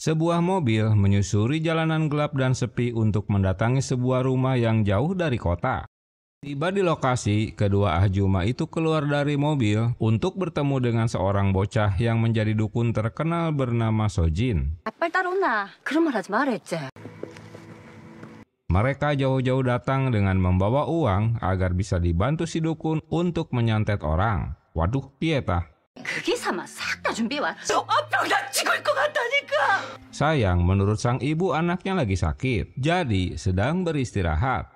Sebuah mobil menyusuri jalanan gelap dan sepi untuk mendatangi sebuah rumah yang jauh dari kota. Tiba di lokasi, kedua ahjuma itu keluar dari mobil untuk bertemu dengan seorang bocah yang menjadi dukun terkenal bernama Sojin. Mereka jauh-jauh datang dengan membawa uang agar bisa dibantu si dukun untuk menyantet orang. Waduh, pieta. Sayang, menurut sang ibu anaknya lagi sakit, jadi sedang beristirahat.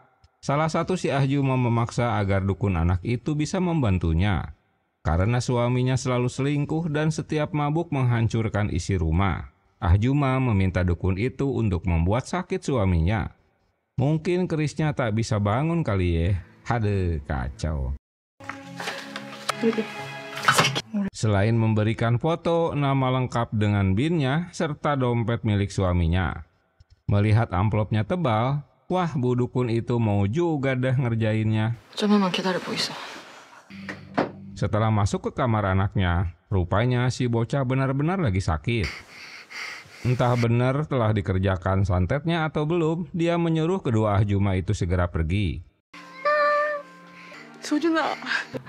Salah satu si ahjuma memaksa agar dukun anak itu bisa membantunya. Karena suaminya selalu selingkuh dan setiap mabuk menghancurkan isi rumah. Ahjuma meminta dukun itu untuk membuat sakit suaminya. Mungkin kerisnya tak bisa bangun kali ya. Aduh, kacau. Selain memberikan foto, nama lengkap dengan BIN-nya, serta dompet milik suaminya. Melihat amplopnya tebal, wah, bu dukun itu mau juga dah ngerjainnya. Setelah masuk ke kamar anaknya, rupanya si bocah benar-benar lagi sakit. Entah benar telah dikerjakan santetnya atau belum, dia menyuruh kedua ahjuma itu segera pergi.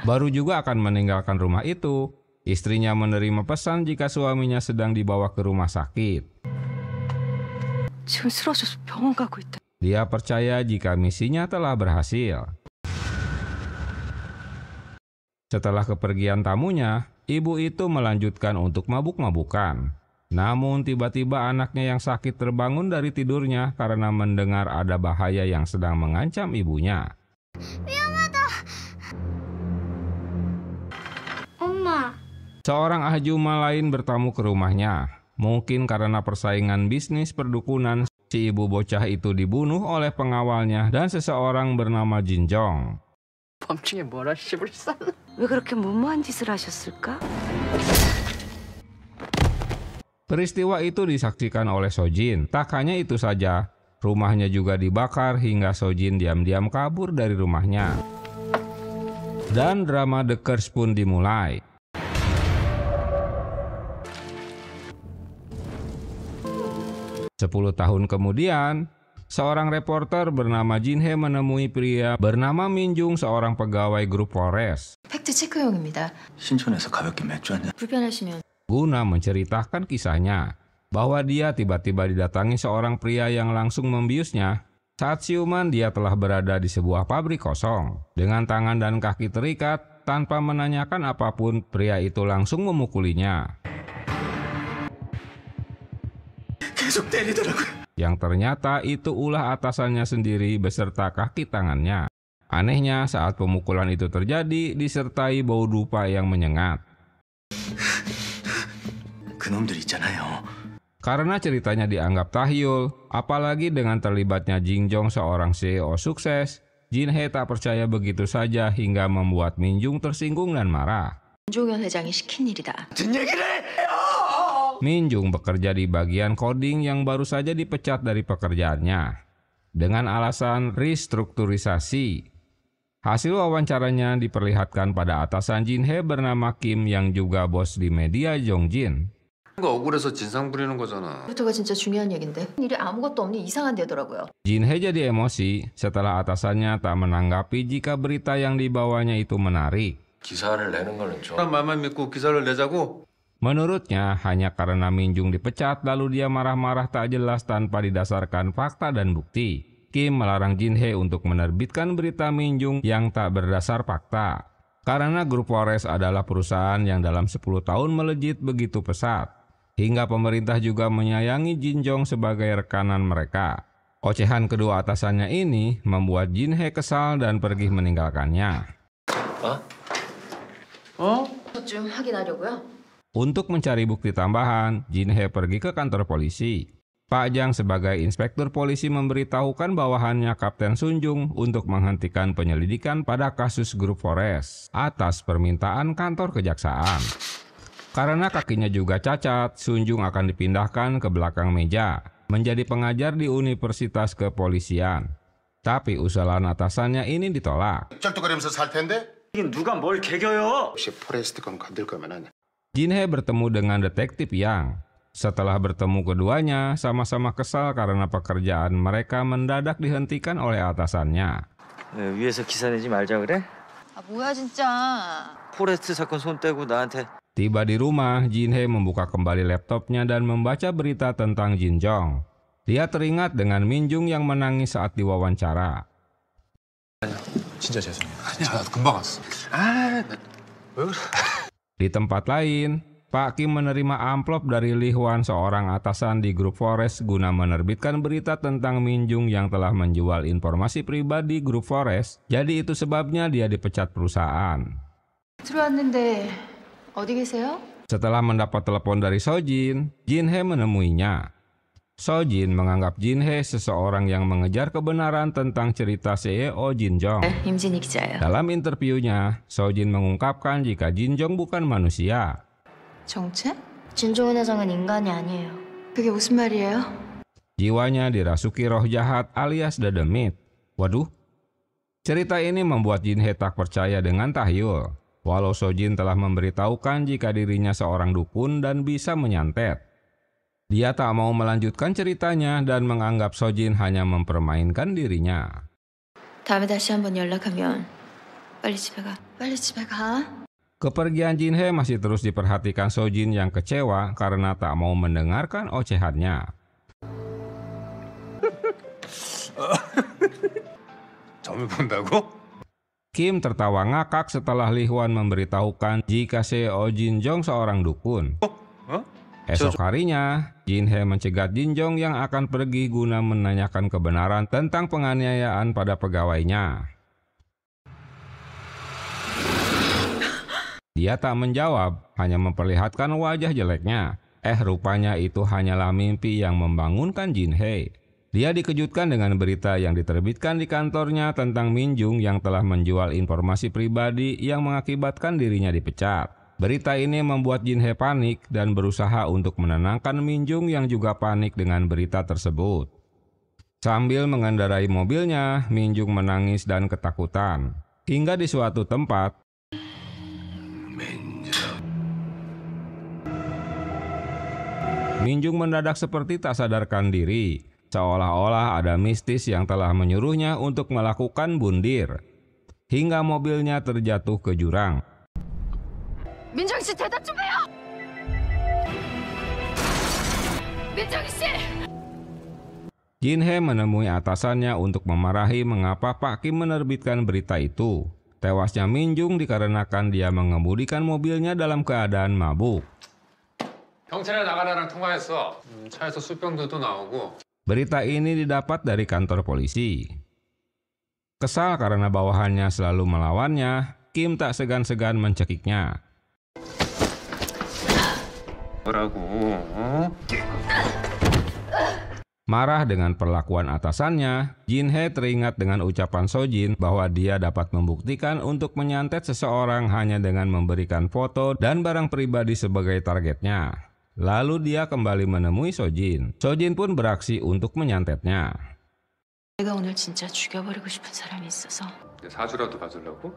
Baru juga akan meninggalkan rumah itu, istrinya menerima pesan jika suaminya sedang dibawa ke rumah sakit. Dia percaya jika misinya telah berhasil. Setelah kepergian tamunya, ibu itu melanjutkan untuk mabuk-mabukan. Namun tiba-tiba anaknya yang sakit terbangun dari tidurnya karena mendengar ada bahaya yang sedang mengancam ibunya. Seorang ahjuma lain bertamu ke rumahnya. Mungkin karena persaingan bisnis perdukunan, si ibu bocah itu dibunuh oleh pengawalnya dan seseorang bernama Jinjong. Peristiwa itu disaksikan oleh Sojin. Tak hanya itu saja, rumahnya juga dibakar hingga Sojin diam-diam kabur dari rumahnya. Dan drama The Curse pun dimulai. 10 tahun kemudian, seorang reporter bernama Jinhae menemui pria bernama Minjung, seorang pegawai grup Polres. Guna menceritakan kisahnya, bahwa dia tiba-tiba didatangi seorang pria yang langsung membiusnya. Saat siuman, dia telah berada di sebuah pabrik kosong. Dengan tangan dan kaki terikat, tanpa menanyakan apapun, pria itu langsung memukulinya. Yang ternyata itu ulah atasannya sendiri beserta kaki tangannya. Anehnya, saat pemukulan itu terjadi, disertai bau dupa yang menyengat. Karena ceritanya dianggap tahyul, apalagi dengan terlibatnya Jinjong, seorang CEO sukses, Jinhae tak percaya begitu saja hingga membuat Minjung tersinggung dan marah. Minjung bekerja di bagian coding yang baru saja dipecat dari pekerjaannya dengan alasan restrukturisasi. Hasil wawancaranya diperlihatkan pada atasan Jinhae bernama Kim yang juga bos di media Jongjin. Jinhae jadi emosi setelah atasannya tak menanggapi jika berita yang dibawanya itu menarik. Menurutnya, hanya karena Minjung dipecat lalu dia marah-marah tak jelas tanpa didasarkan fakta dan bukti. Kim melarang Jinhae untuk menerbitkan berita Minjung yang tak berdasar fakta. Karena grup Polres adalah perusahaan yang dalam 10 tahun melejit begitu pesat. Hingga pemerintah juga menyayangi Jinjong sebagai rekanan mereka. Ocehan kedua atasannya ini membuat Jinhae kesal dan pergi meninggalkannya. Untuk mencari bukti tambahan, Jinhae pergi ke kantor polisi. Pak Jang sebagai inspektur polisi memberitahukan bawahannya Kapten Sunjung untuk menghentikan penyelidikan pada kasus grup Polres atas permintaan kantor kejaksaan. Karena kakinya juga cacat, Sunjung akan dipindahkan ke belakang meja, menjadi pengajar di Universitas Kepolisian. Tapi usulan atasannya ini ditolak. 누가 뭘 개겨요? 혹시 포레스트건 건들 거면은 Jin Hee bertemu dengan detektif Yang. Setelah bertemu keduanya, sama-sama kesal karena pekerjaan mereka mendadak dihentikan oleh atasannya. 위에서 기사 내지 말자 그래? 아 뭐야 진짜. 포레스트 사건 손 떼고 나한테. Tiba di rumah, Jin Hee membuka kembali laptopnya dan membaca berita tentang Jin Jong. Dia teringat dengan Min Jung yang menangis saat diwawancara. 진짜 죄송해요. 아니야, 나도 금방 왔어. 왜 그래? Di tempat lain, Pak Kim menerima amplop dari Li Hwan, seorang atasan di grup Forest, guna menerbitkan berita tentang Min Jung yang telah menjual informasi pribadi grup Forest. Jadi itu sebabnya dia dipecat perusahaan. 들어왔는데 어디 계세요? Setelah mendapat telepon dari Sojin, Jin Hee menemuinya. Sojin menganggap Jin Hee seseorang yang mengejar kebenaran tentang cerita CEO Jin Jong. 임진희 기자예요. Dalam interviunya, Sojin mengungkapkan jika Jin Jong bukan manusia. 정체? 진종은 회장은 인간이 아니에요. 그게 무슨 말이에요? Jiwanya dirasuki roh jahat alias Dedemit. Waduh, cerita ini membuat Jin Hee tak percaya dengan tahyul. Walau Sojin telah memberitahukan jika dirinya seorang dukun dan bisa menyantet. Dia tak mau melanjutkan ceritanya dan menganggap Sojin hanya mempermainkan dirinya. 다음에 다시 한번 연락하면 빨리 집에 가. 빨리 집에 가. Kepergian Jin Hee masih terus diperhatikan Sojin yang kecewa karena tak mau mendengarkan ocehannya. 점을 본다고? Kim tertawa ngakak setelah Li Hwan memberitahukan jika CEO Jin Jong seorang dukun. Esok harinya, Jin Hee mencegat Jin Jong yang akan pergi guna menanyakan kebenaran tentang penganiayaan pada pegawainya. Dia tak menjawab, hanya memperlihatkan wajah jeleknya. Rupanya itu hanyalah mimpi yang membangunkan Jin Hee. Dia dikejutkan dengan berita yang diterbitkan di kantornya tentang Min Jung yang telah menjual informasi pribadi yang mengakibatkan dirinya dipecat. Berita ini membuat Jin Hee panik dan berusaha untuk menenangkan Min Jung yang juga panik dengan berita tersebut. Sambil mengendarai mobilnya, Min Jung menangis dan ketakutan. Hingga di suatu tempat, Min Jung mendadak seperti tak sadarkan diri, seolah-olah ada mistis yang telah menyuruhnya untuk melakukan bundir, hingga mobilnya terjatuh ke jurang. 민정희 씨 대답 좀 해요. 민정희 씨. Jin Hee menemui atasannya untuk memarahi mengapa Pak Kim menerbitkan berita itu. Tewasnya Min Jung dikarenakan dia mengemudikan mobilnya dalam keadaan mabuk. 경찰에 나가라랑 통화했어. 차에서 술병들도 나오고. Berita ini didapat dari kantor polisi. Kesal karena bawahannya selalu melawannya, Kim tak segan-segan mencekiknya. 뭐라고? Marah dengan perlakuan atasannya, Jin Hee teringat dengan ucapan Sojin bahwa dia dapat membuktikan untuk menyantet seseorang hanya dengan memberikan foto dan barang pribadi sebagai targetnya. Lalu dia kembali menemui Sojin. Sojin pun beraksi untuk menyantetnya. 내가 오늘 진짜 죽여버리고 싶은 사람이 있어서. 사주라도 봐주려고?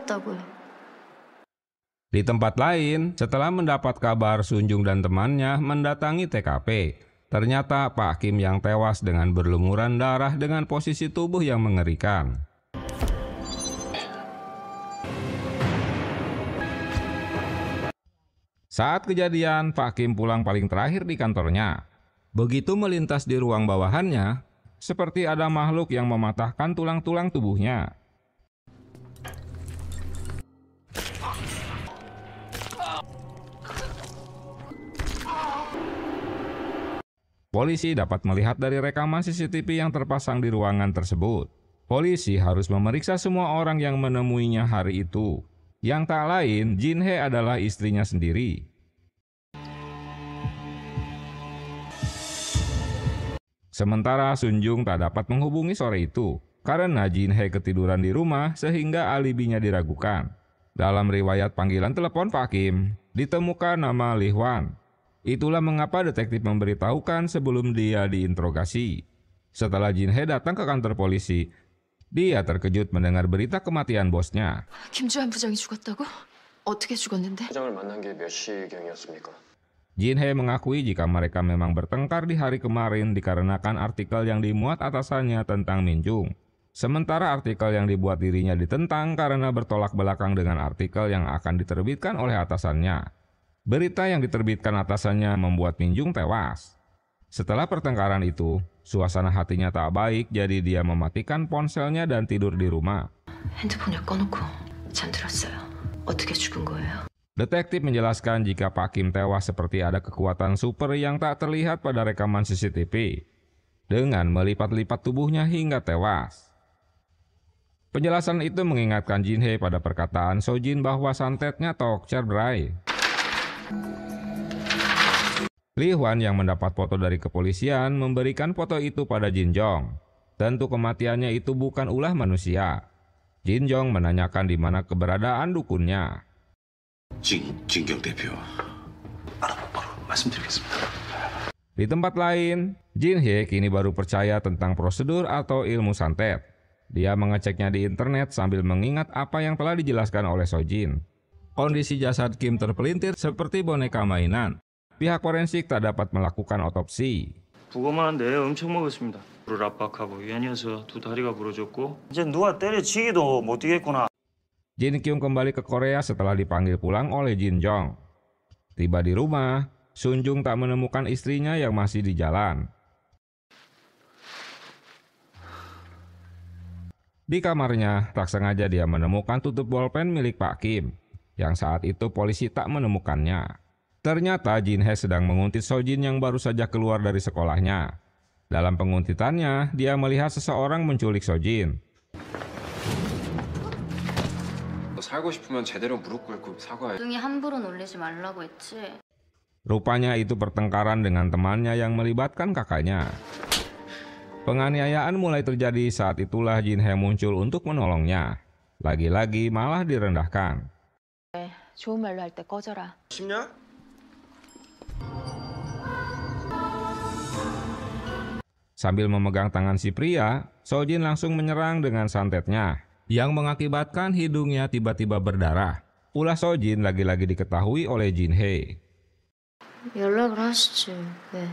끝났다고요. Di tempat lain, setelah mendapat kabar Sunjung dan temannya mendatangi TKP, ternyata Pak Kim yang tewas dengan berlumuran darah dengan posisi tubuh yang mengerikan. Saat kejadian, Pak Kim pulang paling terakhir di kantornya. Begitu melintas di ruang bawahannya, seperti ada makhluk yang mematahkan tulang-tulang tubuhnya. Polisi dapat melihat dari rekaman CCTV yang terpasang di ruangan tersebut. Polisi harus memeriksa semua orang yang menemuinya hari itu. Yang tak lain, Jin Hee adalah istrinya sendiri. Sementara Sunjung tak dapat menghubungi sore itu, karena Jin Hee ketiduran di rumah sehingga alibinya diragukan. Dalam riwayat panggilan telepon Pak Kim, ditemukan nama Li Hwan. Itulah mengapa detektif memberitahukan sebelum dia diinterogasi. Setelah Jin Hee datang ke kantor polisi, dia terkejut mendengar berita kematian bosnya. 김주환 부장이 죽었다고? 어떻게 죽었는데? 부장을 만난 게 몇 시경이었습니까? Jin Hee mengakui jika mereka memang bertengkar di hari kemarin dikarenakan artikel yang dimuat atasannya tentang Min Jung. Sementara artikel yang dibuat dirinya ditentang karena bertolak belakang dengan artikel yang akan diterbitkan oleh atasannya. Berita yang diterbitkan atasannya membuat Min Jung tewas. Setelah pertengkaran itu, suasana hatinya tak baik jadi dia mematikan ponselnya dan tidur di rumah. 핸드폰을 꺼놓고 잠들었어요. 어떻게 죽은 거예요? Detektif menjelaskan jika Pak Kim tewas seperti ada kekuatan super yang tak terlihat pada rekaman CCTV dengan melipat-lipat tubuhnya hingga tewas. Penjelasan itu mengingatkan Jin Hee pada perkataan Sojin bahwa santetnya Tokcher Bray. Li Hwan yang mendapat foto dari kepolisian memberikan foto itu pada Jin Jong. Tentu kematiannya itu bukan ulah manusia. Jin Jong menanyakan di mana keberadaan dukunnya. 진경 대표. 바로 말씀드리겠습니다. Di tempat lain, Jin Hee kini baru percaya tentang prosedur atau ilmu santet. Dia mengeceknya di internet sambil mengingat apa yang telah dijelaskan oleh Sojin. Kondisi jasad Kim terpelintir seperti boneka mainan. Pihak forensik tak dapat melakukan otopsi. 부검하는 데 엄청 먹었습니다. 물을 압박하고 위안이어서 두 다리가 부러졌고 이제 누가 때려치기도 못 뛰겠구나. Jin Kyung kembali ke Korea setelah dipanggil pulang oleh Jin Jong. Tiba di rumah, Sun Jung tak menemukan istrinya yang masih di jalan. Di kamarnya, tak sengaja dia menemukan tutup bolpen milik Pak Kim, yang saat itu polisi tak menemukannya. Ternyata Jin Hee sedang menguntit Sojin yang baru saja keluar dari sekolahnya. Dalam penguntitannya, dia melihat seseorang menculik Sojin. 너 살고 싶으면 제대로 무릎 꿇고 사과해. 등이 함부로 놀리지 말라고 했지. Rupanya itu pertengkaran dengan temannya yang melibatkan kakaknya. Penganiayaan mulai terjadi saat itulah Jin Hee muncul untuk menolongnya. Lagi-lagi malah direndahkan. 좋은 말로 할 때 꺼져라. 쉽냐? Sambil memegang tangan si pria, Sojin langsung menyerang dengan santetnya, yang mengakibatkan hidungnya tiba-tiba berdarah. Ulah Sojin lagi-lagi diketahui oleh Jin Hee. 연락을 하시지. 왜?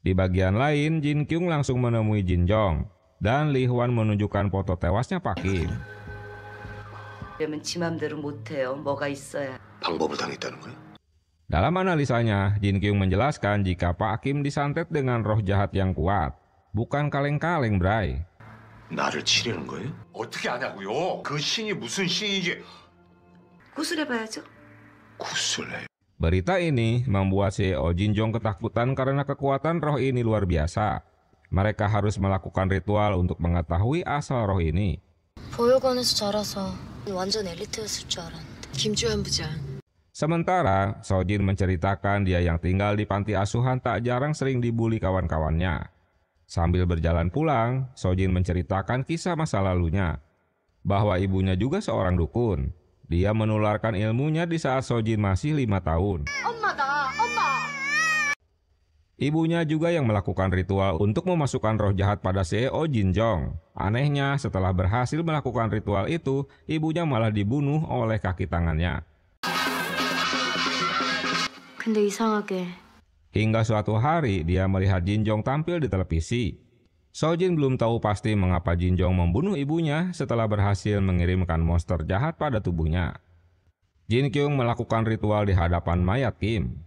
Di bagian lain, Jin Kyung langsung menemui Jin Jong, dan Li Hwan menunjukkan foto tewasnya Pak Kim. 그러면 지 맘대로 못해요. 뭐가 있어야. 방법을 당했다는 거야? Dalam analisanya, Jin Kyung menjelaskan jika Pak Kim disantet dengan roh jahat yang kuat. Bukan kaleng-kaleng, Bray. 나를 치려는 거예요? 어떻게 아냐고요? 그 신이 무슨 신이지? 구슬해봐야죠. 구슬해. Berita ini membuat CEO Jin Jong ketakutan karena kekuatan roh ini luar biasa. Mereka harus melakukan ritual untuk mengetahui asal roh ini. 보육원에서 자라서 완전 엘리트였을 줄 알았는데. 김주환 부장. Sementara, Sojin menceritakan dia yang tinggal di panti asuhan tak jarang sering dibully kawan-kawannya. Sambil berjalan pulang, Sojin menceritakan kisah masa lalunya. Bahwa ibunya juga seorang dukun. Dia menularkan ilmunya di saat Sojin masih 5 tahun. Ibunya juga yang melakukan ritual untuk memasukkan roh jahat pada CEO Jin Jong. Anehnya, setelah berhasil melakukan ritual itu, ibunya malah dibunuh oleh kaki tangannya. 근데 이상하게 Hingga suatu hari, dia melihat Jin Jong tampil di televisi. Sojin belum tahu pasti mengapa Jin Jong membunuh ibunya setelah berhasil mengirimkan monster jahat pada tubuhnya. Jin Kyung melakukan ritual di hadapan mayat Kim.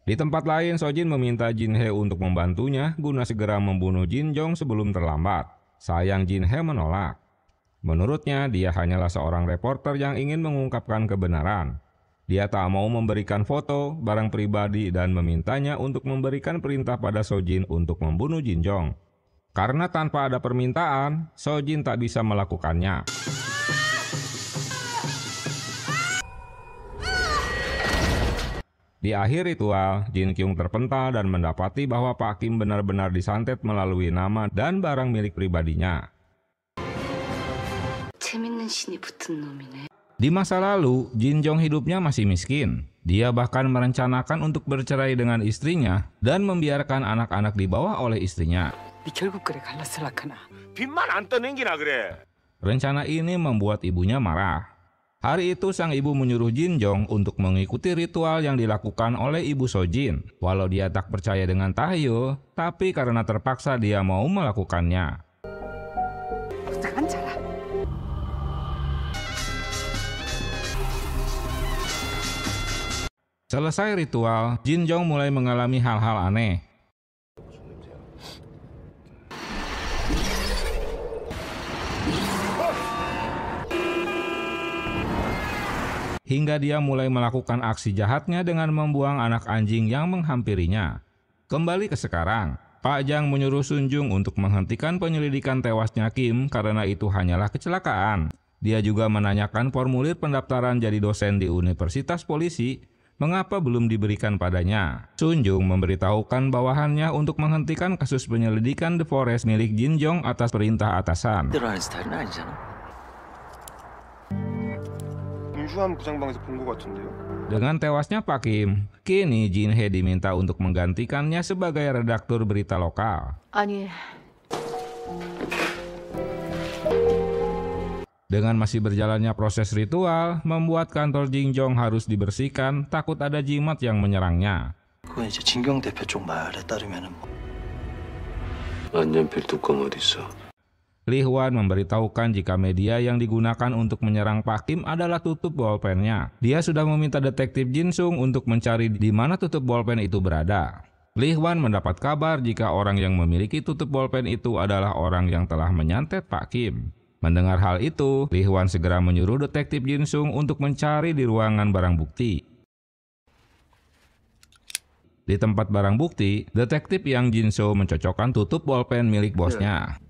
Di tempat lain, Sojin meminta Jin Hee untuk membantunya guna segera membunuh Jin Jong sebelum terlambat. Sayang Jin Hee menolak. Menurutnya, dia hanyalah seorang reporter yang ingin mengungkapkan kebenaran. Dia tak mau memberikan foto, barang pribadi, dan memintanya untuk memberikan perintah pada Sojin untuk membunuh Jin Jong. Karena tanpa ada permintaan, Sojin tak bisa melakukannya. Di akhir ritual, Jin Kyung terpental dan mendapati bahwa Pak Kim benar-benar disantet melalui nama dan barang milik pribadinya. 재밌는 혼신이 붙은 놈이네. Di masa lalu, Jin Jong hidupnya masih miskin. Dia bahkan merencanakan untuk bercerai dengan istrinya dan membiarkan anak-anak dibawa oleh istrinya. 결국 그래 갈라설라카나. 빚만 안 떠넘기나 그래. Rencana ini membuat ibunya marah. Hari itu sang ibu menyuruh Jin Jong untuk mengikuti ritual yang dilakukan oleh ibu Sojin. Walau dia tak percaya dengan tahyul, tapi karena terpaksa dia mau melakukannya. Selesai ritual, Jin Jong mulai mengalami hal-hal aneh. Hingga dia mulai melakukan aksi jahatnya dengan membuang anak anjing yang menghampirinya. Kembali ke sekarang, Pak Jang menyuruh Sun Jung untuk menghentikan penyelidikan tewasnya Kim karena itu hanyalah kecelakaan. Dia juga menanyakan formulir pendaftaran jadi dosen di Universitas Polisi, mengapa belum diberikan padanya. Sun Jung memberitahukan bawahannya untuk menghentikan kasus penyelidikan The Forest milik Jin Jong atas perintah atasan. Dengan tewasnya Pak Kim, kini Jin Hee diminta untuk menggantikannya sebagai redaktur berita lokal. Dengan masih berjalannya proses ritual, membuat kantor Jin Jong harus dibersihkan, takut ada jimat yang menyerangnya. Li Hwan memberitahukan jika media yang digunakan untuk menyerang Pak Kim adalah tutup bolpennya. Dia sudah meminta detektif Jin Sung untuk mencari di mana tutup bolpen itu berada. Li Hwan mendapat kabar jika orang yang memiliki tutup bolpen itu adalah orang yang telah menyantet Pak Kim. Mendengar hal itu, Li Hwan segera menyuruh detektif Jin Sung untuk mencari di ruangan barang bukti. Di tempat barang bukti, detektif yang Jin Soo mencocokkan tutup bolpen milik bosnya.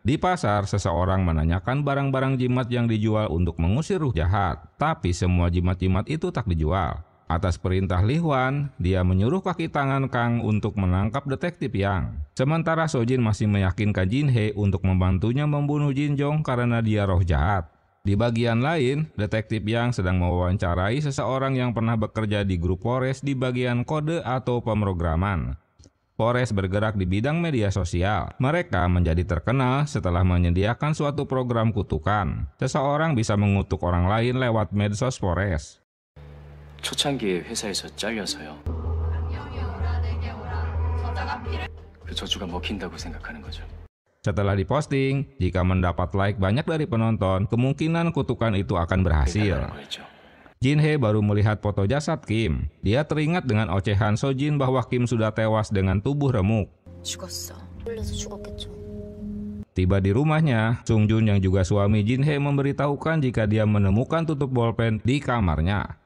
Di pasar, seseorang menanyakan barang-barang jimat yang dijual untuk mengusir ruh jahat, tapi semua jimat-jimat itu tak dijual. Atas perintah Li Hwan, dia menyuruh kaki tangan Kang untuk menangkap detektif Yang. Sementara Sojin masih meyakinkan Jin Hee untuk membantunya membunuh Jin Jong karena dia roh jahat. Di bagian lain, detektif Yang sedang mewawancarai seseorang yang pernah bekerja di grup Forest di bagian kode atau pemrograman. Forest bergerak di bidang media sosial. Mereka menjadi terkenal setelah menyediakan suatu program kutukan. Seseorang bisa mengutuk orang lain lewat medsos Forest. 초창기에 회사에서 잘려서요. 그 저주가 먹힌다고 생각하는 거죠. Setelah diposting, jika mendapat like banyak dari penonton, kemungkinan kutukan itu akan berhasil. Jin Hee baru melihat foto jasad Kim. Dia teringat dengan ocehan Sojin bahwa Kim sudah tewas dengan tubuh remuk. Tiba di rumahnya, Sung Jun yang juga suami Jin Hee memberitahukan jika dia menemukan tutup bolpen di kamarnya.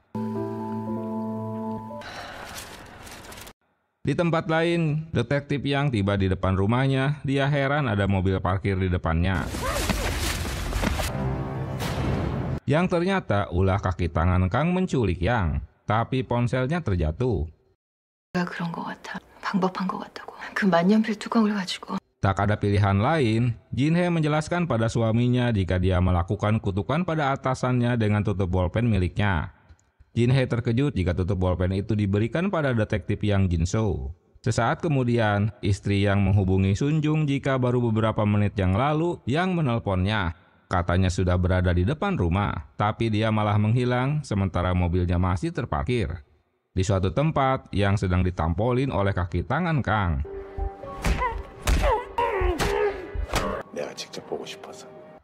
Di tempat lain, detektif Yang tiba di depan rumahnya. Dia heran ada mobil parkir di depannya. Yang ternyata ulah kaki tangan Kang menculik Yang, tapi ponselnya terjatuh. Tak ada pilihan lain, Jin Hee menjelaskan pada suaminya jika dia melakukan kutukan pada atasannya dengan tutup bolpen miliknya. Jin Hee terkejut jika tutup bolpen itu diberikan pada detektif Yang Jin Soo. Sesaat kemudian, istri Yang menghubungi Sun Jung jika baru beberapa menit yang lalu Yang menelponnya. Katanya sudah berada di depan rumah, tapi dia malah menghilang sementara mobilnya masih terparkir di suatu tempat yang sedang ditampolin oleh kaki tangan Kang.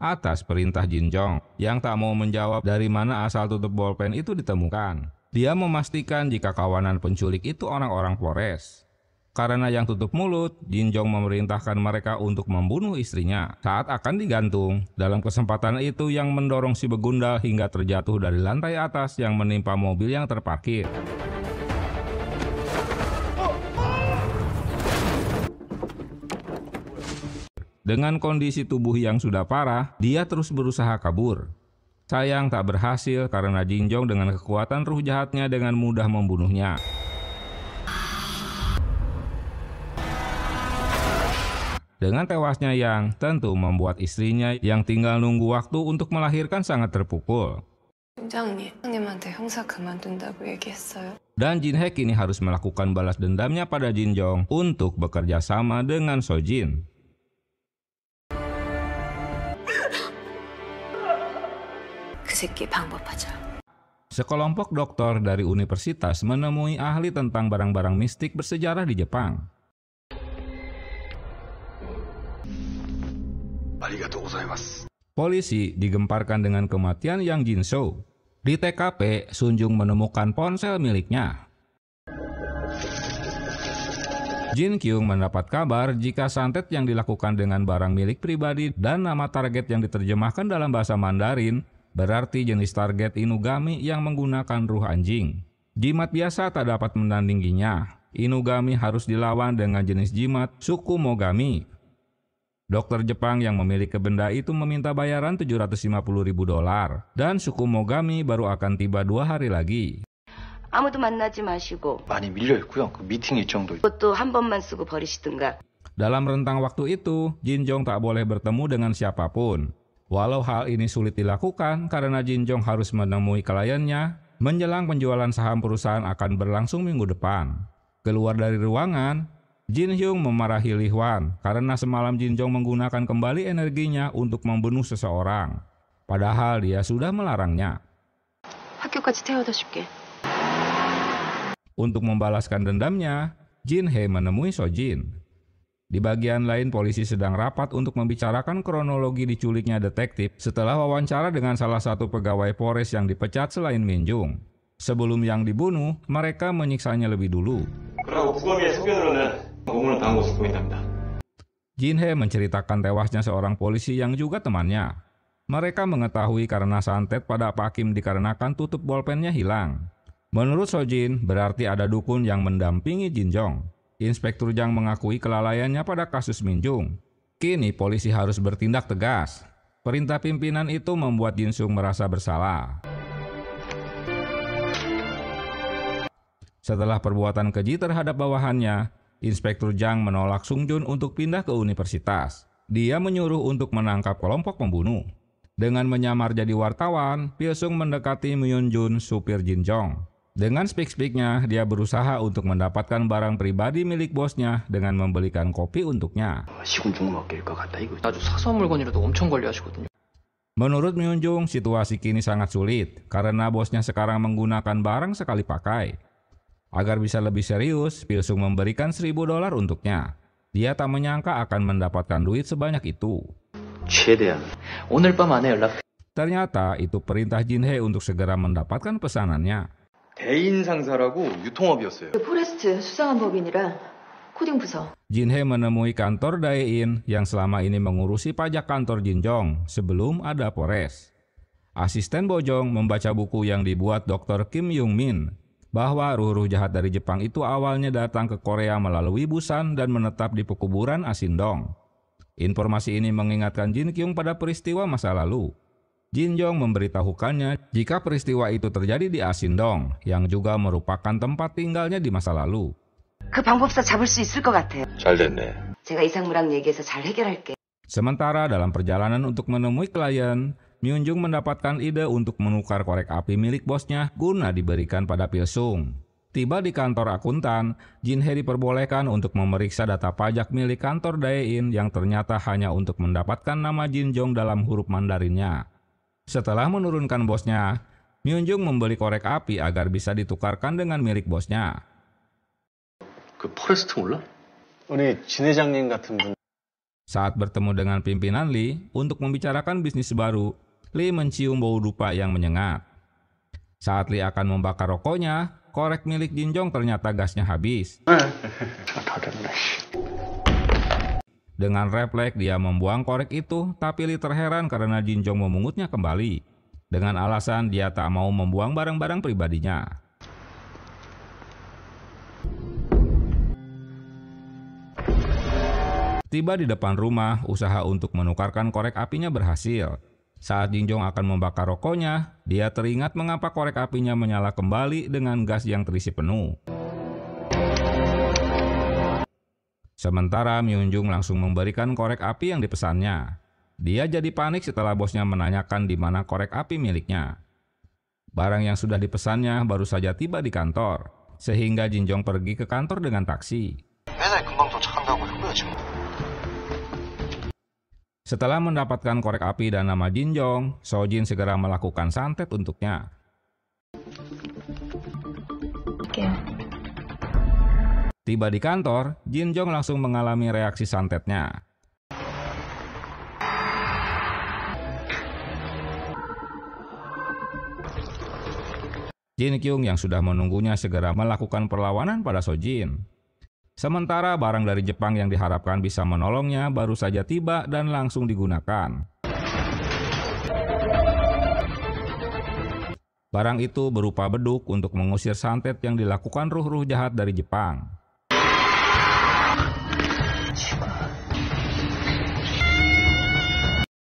Atas perintah Jin Jong, yang tak mau menjawab dari mana asal tutup bolpen itu ditemukan. Dia memastikan jika kawanan penculik itu orang-orang Forest. Karena Yang tutup mulut, Jin Jong memerintahkan mereka untuk membunuh istrinya saat akan digantung. Dalam kesempatan itu Yang mendorong si begundal hingga terjatuh dari lantai atas yang menimpa mobil yang terparkir. Dengan kondisi tubuh yang sudah parah, dia terus berusaha kabur. Sayang tak berhasil karena Jin Jong dengan kekuatan ruh jahatnya dengan mudah membunuhnya. Dengan tewasnya Yang tentu membuat istrinya yang tinggal nunggu waktu untuk melahirkan sangat terpukul. 팀장님한테 형사 그만둔다고 얘기했어요. Dan Jin Hae kini harus melakukan balas dendamnya pada Jin Jong untuk bekerja sama dengan So Jin. 그 새끼 방법하자. Sekelompok dokter dari universitas menemui ahli tentang barang-barang mistik bersejarah di Jepang. Polisi digemparkan dengan kematian Yang Jin So. Di TKP, Sun Jung menemukan ponsel miliknya. Jin Kyung mendapat kabar jika santet yang dilakukan dengan barang milik pribadi dan nama target yang diterjemahkan dalam bahasa Mandarin berarti jenis target Inugami yang menggunakan ruh anjing. Jimat biasa tak dapat menandinginya. Inugami harus dilawan dengan jenis jimat Sukumogami. Dokter Jepang yang memiliki benda itu meminta bayaran $750.000 dan Sukumogami baru akan tiba 2 hari lagi. 아무도 만나지 마시고 많이 밀려있고요. 그 미팅 일정도 그것도 한 번만 쓰고 버리시든가. Dalam rentang waktu itu, Jin Jong tak boleh bertemu dengan siapapun. Walau hal ini sulit dilakukan karena Jin Jong harus menemui kliennya menjelang penjualan saham perusahaan akan berlangsung minggu depan. Keluar dari ruangan, Jin Hyung memarahi Lee Hwan karena semalam Jin Jong menggunakan kembali energinya untuk membunuh seseorang. Padahal dia sudah melarangnya. 학교까지 태워다 줄게. Untuk membalaskan dendamnya, Jin Hae menemui So Jin. Di bagian lain, polisi sedang rapat untuk membicarakan kronologi diculiknya detektif setelah wawancara dengan salah satu pegawai Polres yang dipecat selain Min Jung. Sebelum Yang dibunuh, mereka menyiksanya lebih dulu. Jin Hae menceritakan tewasnya seorang polisi yang juga temannya. Mereka mengetahui karena santet pada Pak Kim dikarenakan tutup bolpennya hilang. Menurut So Jin, berarti ada dukun yang mendampingi Jin Jong. Inspektur Jang mengakui kelalaiannya pada kasus Min Jung. Kini polisi harus bertindak tegas. Perintah pimpinan itu membuat Jin Sung merasa bersalah. Setelah perbuatan keji terhadap bawahannya, Inspektur Jang menolak Sung Jun untuk pindah ke universitas. Dia menyuruh untuk menangkap kelompok pembunuh. Dengan menyamar jadi wartawan, Pil Sung mendekati Myun Jun, supir Jin Jong. Dengan speak-speaknya, dia berusaha untuk mendapatkan barang pribadi milik bosnya dengan membelikan kopi untuknya. Menurut Myun Jung, situasi kini sangat sulit karena bosnya sekarang menggunakan barang sekali pakai. Agar bisa lebih serius, Pil Sung memberikan $1.000 untuknya. Dia tak menyangka akan mendapatkan duit sebanyak itu. Ternyata itu perintah Jin Hae untuk segera mendapatkan pesanannya. 대인 상사라고 유통업이었어요. 포레스트 수상한 법인이라 코딩 부서. Jin Hae menemui kantor Dae-in yang selama ini mengurusi pajak kantor Jin Jong sebelum ada Polres. Asisten Bojong membaca buku yang dibuat Dr. Kim Yung Min bahwa ruh-ruh jahat dari Jepang itu awalnya datang ke Korea melalui Busan dan menetap di pekuburan Asindong. Informasi ini mengingatkan Jin Kyung pada peristiwa masa lalu. Jin Jong memberitahukannya jika peristiwa itu terjadi di Asindong, yang juga merupakan tempat tinggalnya di masa lalu. 그 방법사 잡을 수 있을 것 같아요. 잘 됐네. 제가 이상무랑 얘기해서 잘 해결할게. Sementara dalam perjalanan untuk menemui klien, Myun Jung mendapatkan ide untuk menukar korek api milik bosnya guna diberikan pada Pil Sung. Tiba di kantor akuntan, Jin Hae diperbolehkan untuk memeriksa data pajak milik kantor Dae-in yang ternyata hanya untuk mendapatkan nama Jin Jong dalam huruf Mandarinnya. Setelah menurunkan bosnya, Myun Jung membeli korek api agar bisa ditukarkan dengan milik bosnya. 그 포레스트 몰라? 우리 진 회장님 같은 분. Saat bertemu dengan pimpinan Lee untuk membicarakan bisnis baru, Lee mencium bau dupa yang menyengat. Saat Lee akan membakar rokoknya, korek milik Jin Jong ternyata gasnya habis. Dengan refleks dia membuang korek itu, tapi Lee terheran karena Jin Jong memungutnya kembali. Dengan alasan dia tak mau membuang barang-barang pribadinya. Tiba di depan rumah, usaha untuk menukarkan korek apinya berhasil. Saat Jin Jong akan membakar rokoknya, dia teringat mengapa korek apinya menyala kembali dengan gas yang terisi penuh. Sementara Myunjung langsung memberikan korek api yang dipesannya. Dia jadi panik setelah bosnya menanyakan di mana korek api miliknya. Barang yang sudah dipesannya baru saja tiba di kantor, sehingga Jin Jong pergi ke kantor dengan taksi. Setelah mendapatkan korek api dan nama Jin Jong, Sojin segera melakukan santet untuknya. Tiba di kantor, Jin Jong langsung mengalami reaksi santetnya. Jin Kyung yang sudah menunggunya segera melakukan perlawanan pada Sojin. Sementara barang dari Jepang yang diharapkan bisa menolongnya baru saja tiba dan langsung digunakan. Barang itu berupa beduk untuk mengusir santet yang dilakukan ruh-ruh jahat dari Jepang.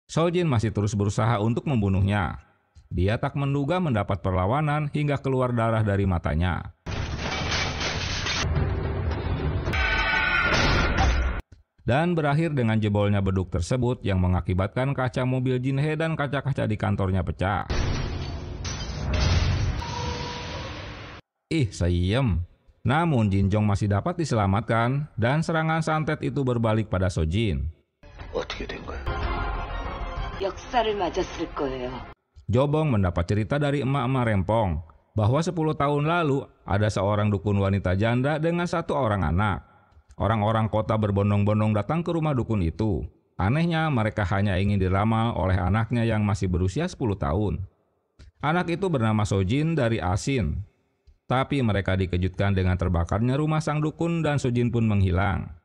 Sojin masih terus berusaha untuk membunuhnya. Dia tak menduga mendapat perlawanan hingga keluar darah dari matanya. Dan berakhir dengan jebolnya beduk tersebut yang mengakibatkan kaca mobil Jin Hye dan kaca-kaca di kantornya pecah. Sayem. Namun Jin Jong masih dapat diselamatkan dan serangan santet itu berbalik pada Sojin. 역사를 맞았을 거예요. Jobong mendapat cerita dari emak-emak Rempong bahwa 10 tahun lalu ada seorang dukun wanita janda dengan 1 orang anak. Orang-orang kota berbondong-bondong datang ke rumah dukun itu. Anehnya mereka hanya ingin diramal oleh anaknya yang masih berusia 10 tahun. Anak itu bernama Sojin dari Asin. Tapi mereka dikejutkan dengan terbakarnya rumah sang dukun dan Sojin pun menghilang.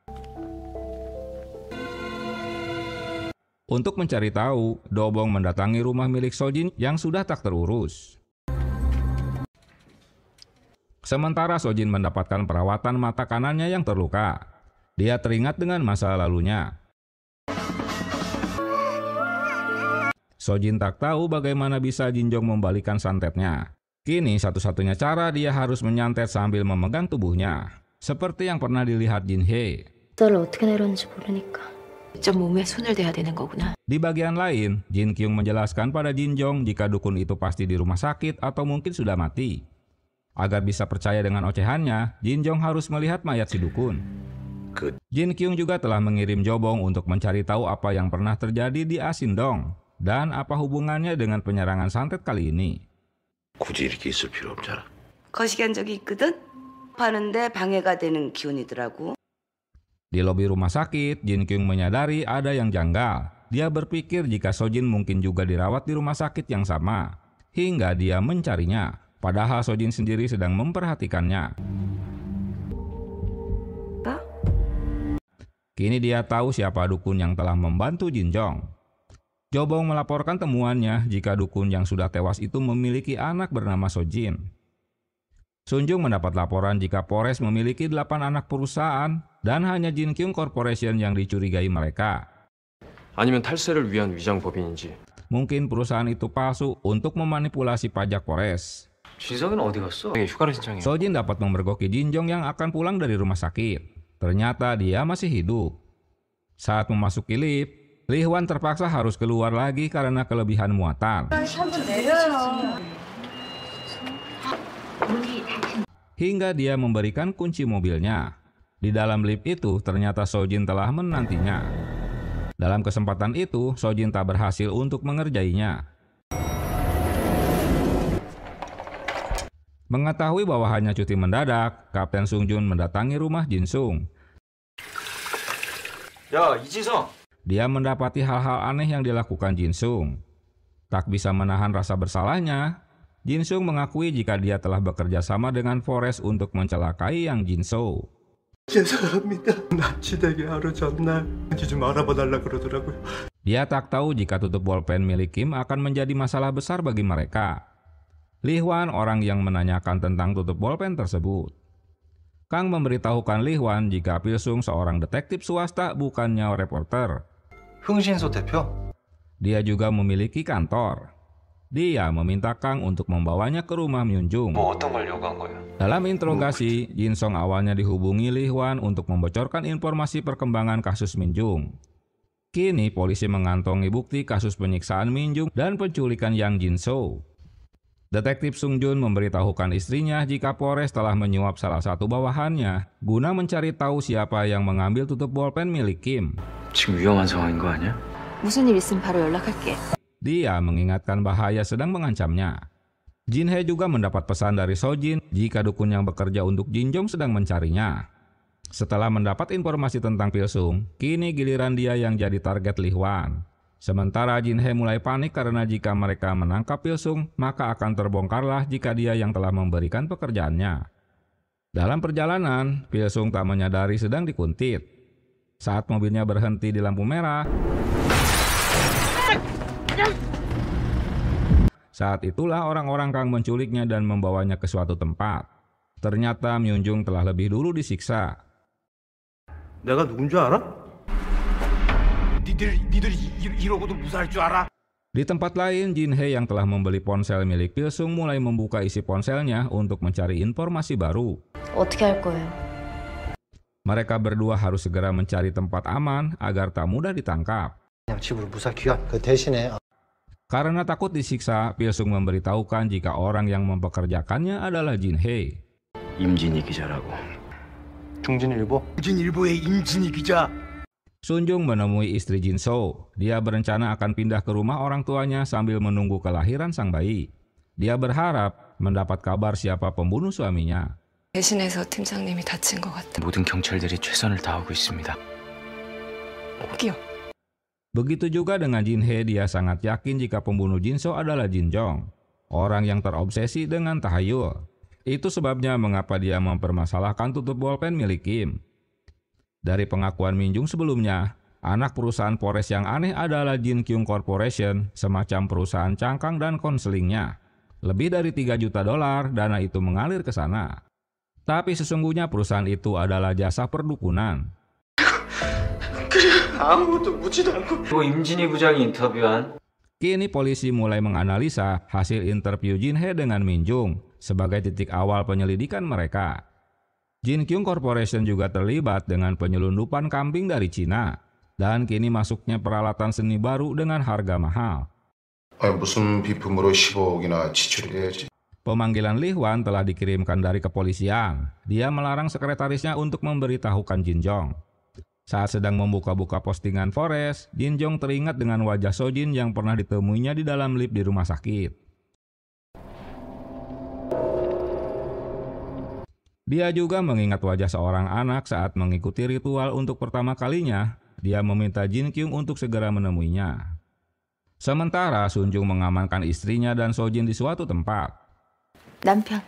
Untuk mencari tahu, Dobong mendatangi rumah milik Sojin yang sudah tak terurus. Sementara Sojin mendapatkan perawatan mata kanannya yang terluka. Dia teringat dengan masa lalunya. Sojin tak tahu bagaimana bisa Jin Jong membalikan santetnya. Kini satu-satunya cara dia harus menyantet sambil memegang tubuhnya. Seperti yang pernah dilihat Jin Hye. Di bagian lain, Jin Kyung menjelaskan pada Jin Jong jika dukun itu pasti di rumah sakit atau mungkin sudah mati. Agar bisa percaya dengan ocehannya, Jin Jong harus melihat mayat si dukun. Jin Kyung juga telah mengirim Jobong untuk mencari tahu apa yang pernah terjadi di Asindong dan apa hubungannya dengan penyerangan santet kali ini. 거시기한 적이 있거든? 파는데 방해가 되는 기운이더라고. Di lobi rumah sakit, Jin Kyung menyadari ada yang janggal. Dia berpikir jika Sojin mungkin juga dirawat di rumah sakit yang sama. Hingga dia mencarinya, padahal Sojin sendiri sedang memperhatikannya. Kini dia tahu siapa dukun yang telah membantu Jin Jong. Jobong melaporkan temuannya jika dukun yang sudah tewas itu memiliki anak bernama Sojin. Sunjung mendapat laporan jika Polres memiliki 8 anak perusahaan dan hanya Jin Kyung Corporation yang dicurigai mereka. 아니면 탈세를 위한 위장 법인인지. Mungkin perusahaan itu palsu untuk memanipulasi pajak Polres. 진석이는 어디 갔어? 휴가를 신청해. Sojin dapat memergoki Jin Jong yang akan pulang dari rumah sakit. Ternyata dia masih hidup. Saat memasuki lift, Lee Hwan terpaksa harus keluar lagi karena kelebihan muatan. Hingga dia memberikan kunci mobilnya. Di dalam lift itu ternyata Sojin telah menantinya. Dalam kesempatan itu, Sojin tak berhasil untuk mengerjainya. Mengetahui bahwa hanya cuti mendadak, Kapten Sung Jun mendatangi rumah Jin Sung. 야, 이지성. Dia mendapati hal-hal aneh yang dilakukan Jin Sung. Tak bisa menahan rasa bersalahnya, Jin Sung mengakui jika dia telah bekerja sama dengan Forest untuk mencelakai Yang Jin Soo. Dia tak tahu jika tutup bolpen milik Kim akan menjadi masalah besar bagi mereka. Lee Hwan orang yang menanyakan tentang tutup bolpen tersebut. Kang memberitahukan Lee Hwan jika Pilsung seorang detektif swasta bukannya reporter. 흥신소 대표? Dia juga memiliki kantor. Dia meminta Kang untuk membawanya ke rumah Myunjung. Dalam interogasi, Jin Song awalnya dihubungi Lee Hwan untuk membocorkan informasi perkembangan kasus Minjung. Kini polisi mengantongi bukti kasus penyiksaan Minjung dan penculikan Yang Jin So. Detektif Sung Jun memberitahukan istrinya jika Polres telah menyuap salah satu bawahannya guna mencari tahu siapa yang mengambil tutup bolpen milik Kim. 지금 위험한 상황인 거 아니야? 무슨 일 있으면 바로 연락할게. Dia mengingatkan bahaya sedang mengancamnya. Jin Hye juga mendapat pesan dari Sojin jika dukun yang bekerja untuk Jin Jong sedang mencarinya. Setelah mendapat informasi tentang Pilsung, kini giliran dia yang jadi target Lee Hwan. Sementara Jin Hye mulai panik karena jika mereka menangkap Pilsung, maka akan terbongkarlah jika dia yang telah memberikan pekerjaannya. Dalam perjalanan, Pilsung tak menyadari sedang dikuntit. Saat mobilnya berhenti di lampu merah, saat itulah orang-orang Kang menculiknya dan membawanya ke suatu tempat. Ternyata Myunjung telah lebih dulu disiksa. 내가 누군 줄 알아? 니들 이러고도 무사할 줄 알아? Di tempat lain, Jin Hye yang telah membeli ponsel milik Pilsung mulai membuka isi ponselnya untuk mencari informasi baru. 어떻게 할 거예요? Mereka berdua harus segera mencari tempat aman agar tak mudah ditangkap. Karena takut disiksa, Pilsung memberitahukan jika orang yang mempekerjakannya adalah Jin Hye. 임진희 기자라고. 중진일보의 임진희 기자. Sunjung menemui istri Jin So. Dia berencana akan pindah ke rumah orang tuanya sambil menunggu kelahiran sang bayi. Dia berharap mendapat kabar siapa pembunuh suaminya. 대신해서 팀장님이 다친 것 같아. 모든 경찰들이 최선을 다하고 있습니다. 꼭이요. Begitu juga dengan Jin Hye, dia sangat yakin jika pembunuh Jin So adalah Jin Jong, orang yang terobsesi dengan tahayul. Itu sebabnya mengapa dia mempermasalahkan tutup bolpen milik Kim. Dari pengakuan Minjung sebelumnya, anak perusahaan Polres yang aneh adalah Jin Kyung Corporation, semacam perusahaan cangkang dan konselingnya. Lebih dari $3 juta dana itu mengalir ke sana. Tapi sesungguhnya perusahaan itu adalah jasa perdukunan. 아무것도 묻지도 않고. 또 임진희 부장이 인터뷰한. Kini polisi mulai menganalisa hasil interview Jin Hye dengan Minjung sebagai titik awal penyelidikan mereka. Jin Kyung Corporation juga terlibat dengan penyelundupan kambing dari Cina dan kini masuknya peralatan seni baru dengan harga mahal. 무슨 비품으로 15억이나 지출해야지. Pemanggilan Lee Hwan telah dikirimkan dari kepolisian. Dia melarang sekretarisnya untuk memberitahukan Jin Jong. Saat sedang membuka-buka postingan Forest, Jin Jong teringat dengan wajah Sojin yang pernah ditemuinya di dalam lift di rumah sakit. Dia juga mengingat wajah seorang anak saat mengikuti ritual untuk pertama kalinya. Dia meminta Jin Kyung untuk segera menemuinya. Sementara Sunjung mengamankan istrinya dan Sojin di suatu tempat. 남편.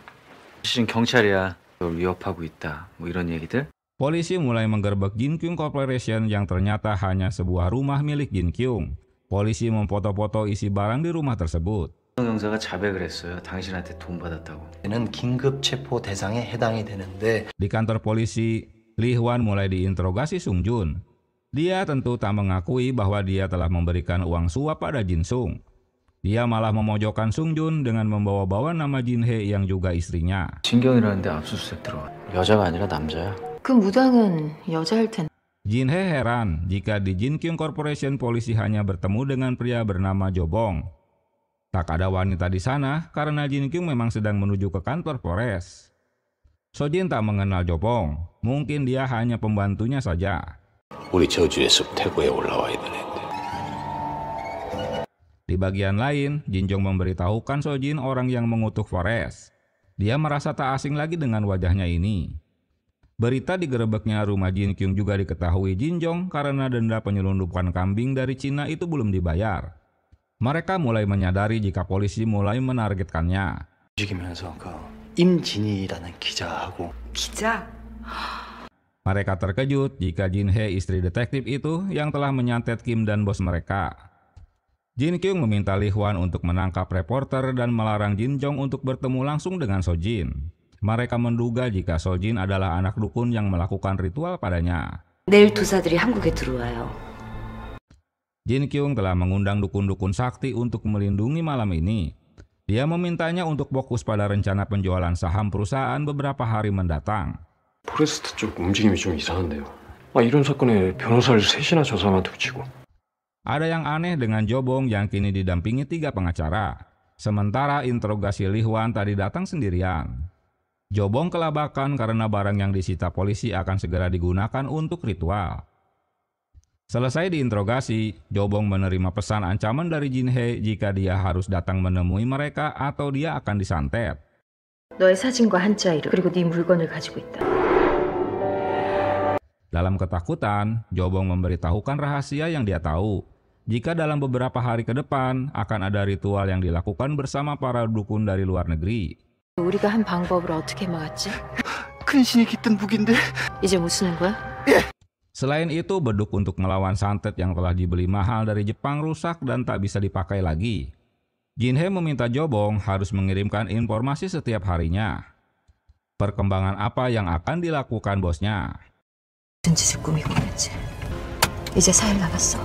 실은 경찰이야. 널 위협하고 있다. 뭐 이런 얘기들? Polisi mulai menggerbek Jin Kyung Corporation yang ternyata hanya sebuah rumah milik Jin Kyung. Polisi memfoto-foto isi barang di rumah tersebut. 형사가 자백을 했어요. 당신한테 돈 받았다고. 얘는 긴급 체포 대상에 해당이 되는데. Di kantor polisi, Lee Hwan mulai diinterogasi Sung Jun. Dia tentu tak mengakui bahwa dia telah memberikan uang suap pada Jin Sung. Dia malah memojokkan Sung Jun dengan membawa-bawa nama Jin Hye yang juga istrinya. 진경이라는데 압수수색 들어와. 여자가 아니라 남자야. 그 무당은 여자일 텐데. Jin Hye heran jika di Jin Kyung Corporation polisi hanya bertemu dengan pria bernama Jo Bong. Tak ada wanita di sana karena Jin Kyung memang sedang menuju ke kantor Polres. Sojin tak mengenal Jo Bong, mungkin dia hanya pembantunya saja. 우리 저주에서 태고에 올라와야 되는데. Di bagian lain, Jin Jong memberitahukan Sojin orang yang mengutuk Forest. Dia merasa tak asing lagi dengan wajahnya ini. Berita digerebeknya rumah Jin Kyung juga diketahui Jin Jong karena denda penyelundupan kambing dari Cina itu belum dibayar. Mereka mulai menyadari jika polisi mulai menargetkannya. 움직이면서 그 임진희라는 기자하고. 기자? Mereka terkejut jika Jin Hye, istri detektif itu, yang telah menyantet Kim dan bos mereka. Jin Kyung meminta Lee Hwan untuk menangkap reporter dan melarang Jin Jong untuk bertemu langsung dengan Sojin. Mereka menduga jika Sojin adalah anak dukun yang melakukan ritual padanya. 내일 도사들이 한국에 들어와요. Jin Kyung telah mengundang dukun-dukun sakti untuk melindungi malam ini. Dia memintanya untuk fokus pada rencana penjualan saham perusahaan beberapa hari mendatang. 포레스트 쪽 움직임이 좀 이상한데요. 이런 사건에 변호사를 셋이나 조사만 두치고. Ada yang aneh dengan Jobong yang kini didampingi 3 pengacara. Sementara interogasi Lihwan tadi datang sendirian. Jobong kelabakan karena barang yang disita polisi akan segera digunakan untuk ritual. Selesai diinterogasi, Jobong menerima pesan ancaman dari Jin-hee jika dia harus datang menemui mereka atau dia akan disantet. 너의 사진과 한자 이름 그리고 네 물건을 가지고 있다. Dalam ketakutan, Jobong memberitahukan rahasia yang dia tahu. Jika dalam beberapa hari ke depan akan ada ritual yang dilakukan bersama para dukun dari luar negeri. 우리가 한 방법을 어떻게 막았지? 큰 신이 깃든 북인데. 이제 못 쓰는 거야? Selain itu, beduk untuk melawan santet yang telah dibeli mahal dari Jepang rusak dan tak bisa dipakai lagi. Jin-hee meminta Jobong harus mengirimkan informasi setiap harinya. Perkembangan apa yang akan dilakukan bosnya. 무슨 짓을 꾸미고 있는지. 이제 4일 남았어.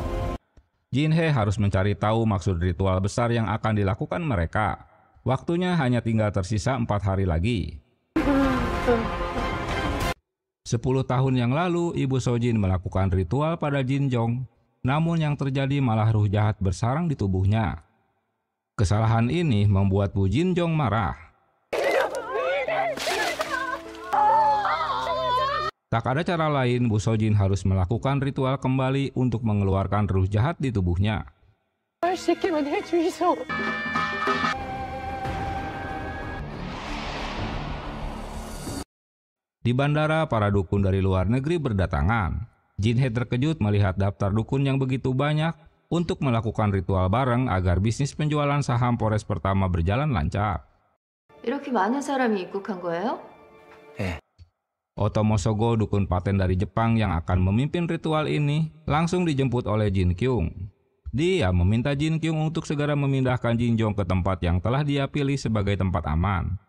Jin-hee harus mencari tahu maksud ritual besar yang akan dilakukan mereka. Waktunya hanya tinggal tersisa 4 hari lagi. 10 tahun yang lalu, Ibu Sojin melakukan ritual pada Jinjong. Namun yang terjadi malah ruh jahat bersarang di tubuhnya. Kesalahan ini membuat Bu Jinjong marah. Tak ada cara lain, Bu Sojin harus melakukan ritual kembali untuk mengeluarkan ruh jahat di tubuhnya. Di bandara, para dukun dari luar negeri berdatangan. Jin-hee terkejut melihat daftar dukun yang begitu banyak untuk melakukan ritual bareng agar bisnis penjualan saham Polres pertama berjalan lancar. 이렇게 많은 사람이 입국한 거예요? Otomo Sogo, dukun paten dari Jepang yang akan memimpin ritual ini, langsung dijemput oleh Jin Kyung. Dia meminta Jin Kyung untuk segera memindahkan Jinjong ke tempat yang telah dia pilih sebagai tempat aman.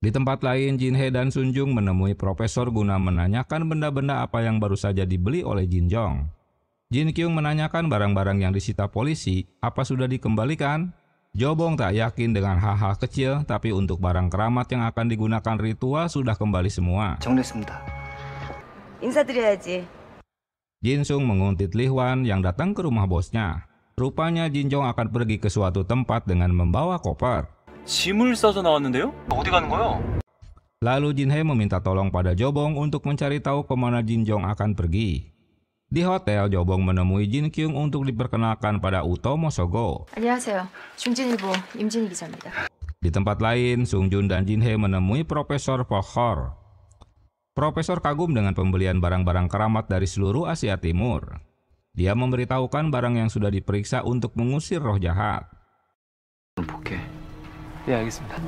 Di tempat lain, Jin-hee dan Sunjung menemui profesor guna menanyakan benda-benda apa yang baru saja dibeli oleh Jinjong. Jin Kyung menanyakan barang-barang yang disita polisi, apa sudah dikembalikan? Jobong tak yakin dengan hal-hal kecil, tapi untuk barang keramat yang akan digunakan ritual sudah kembali semua. 정리했습니다. 인사드려야지. Jinsung menguntit Lihwan yang datang ke rumah bosnya. Rupanya Jinjong akan pergi ke suatu tempat dengan membawa koper. 짐을 싸서 나왔는데요? 어디 가는 거요? Lalu Jin-hee meminta tolong pada Jobong untuk mencari tahu kemana Jinjong akan pergi. Di hotel, Jobong menemui Jin Kyung untuk diperkenalkan pada Otomo Sogo. 안녕하세요. 중진일보 임진희 기자입니다. Di tempat lain, Sungjun dan Jin-hee menemui Profesor Pohor. Profesor kagum dengan pembelian barang-barang keramat dari seluruh Asia Timur. Dia memberitahukan barang yang sudah diperiksa untuk mengusir roh jahat. 네, 알겠습니다.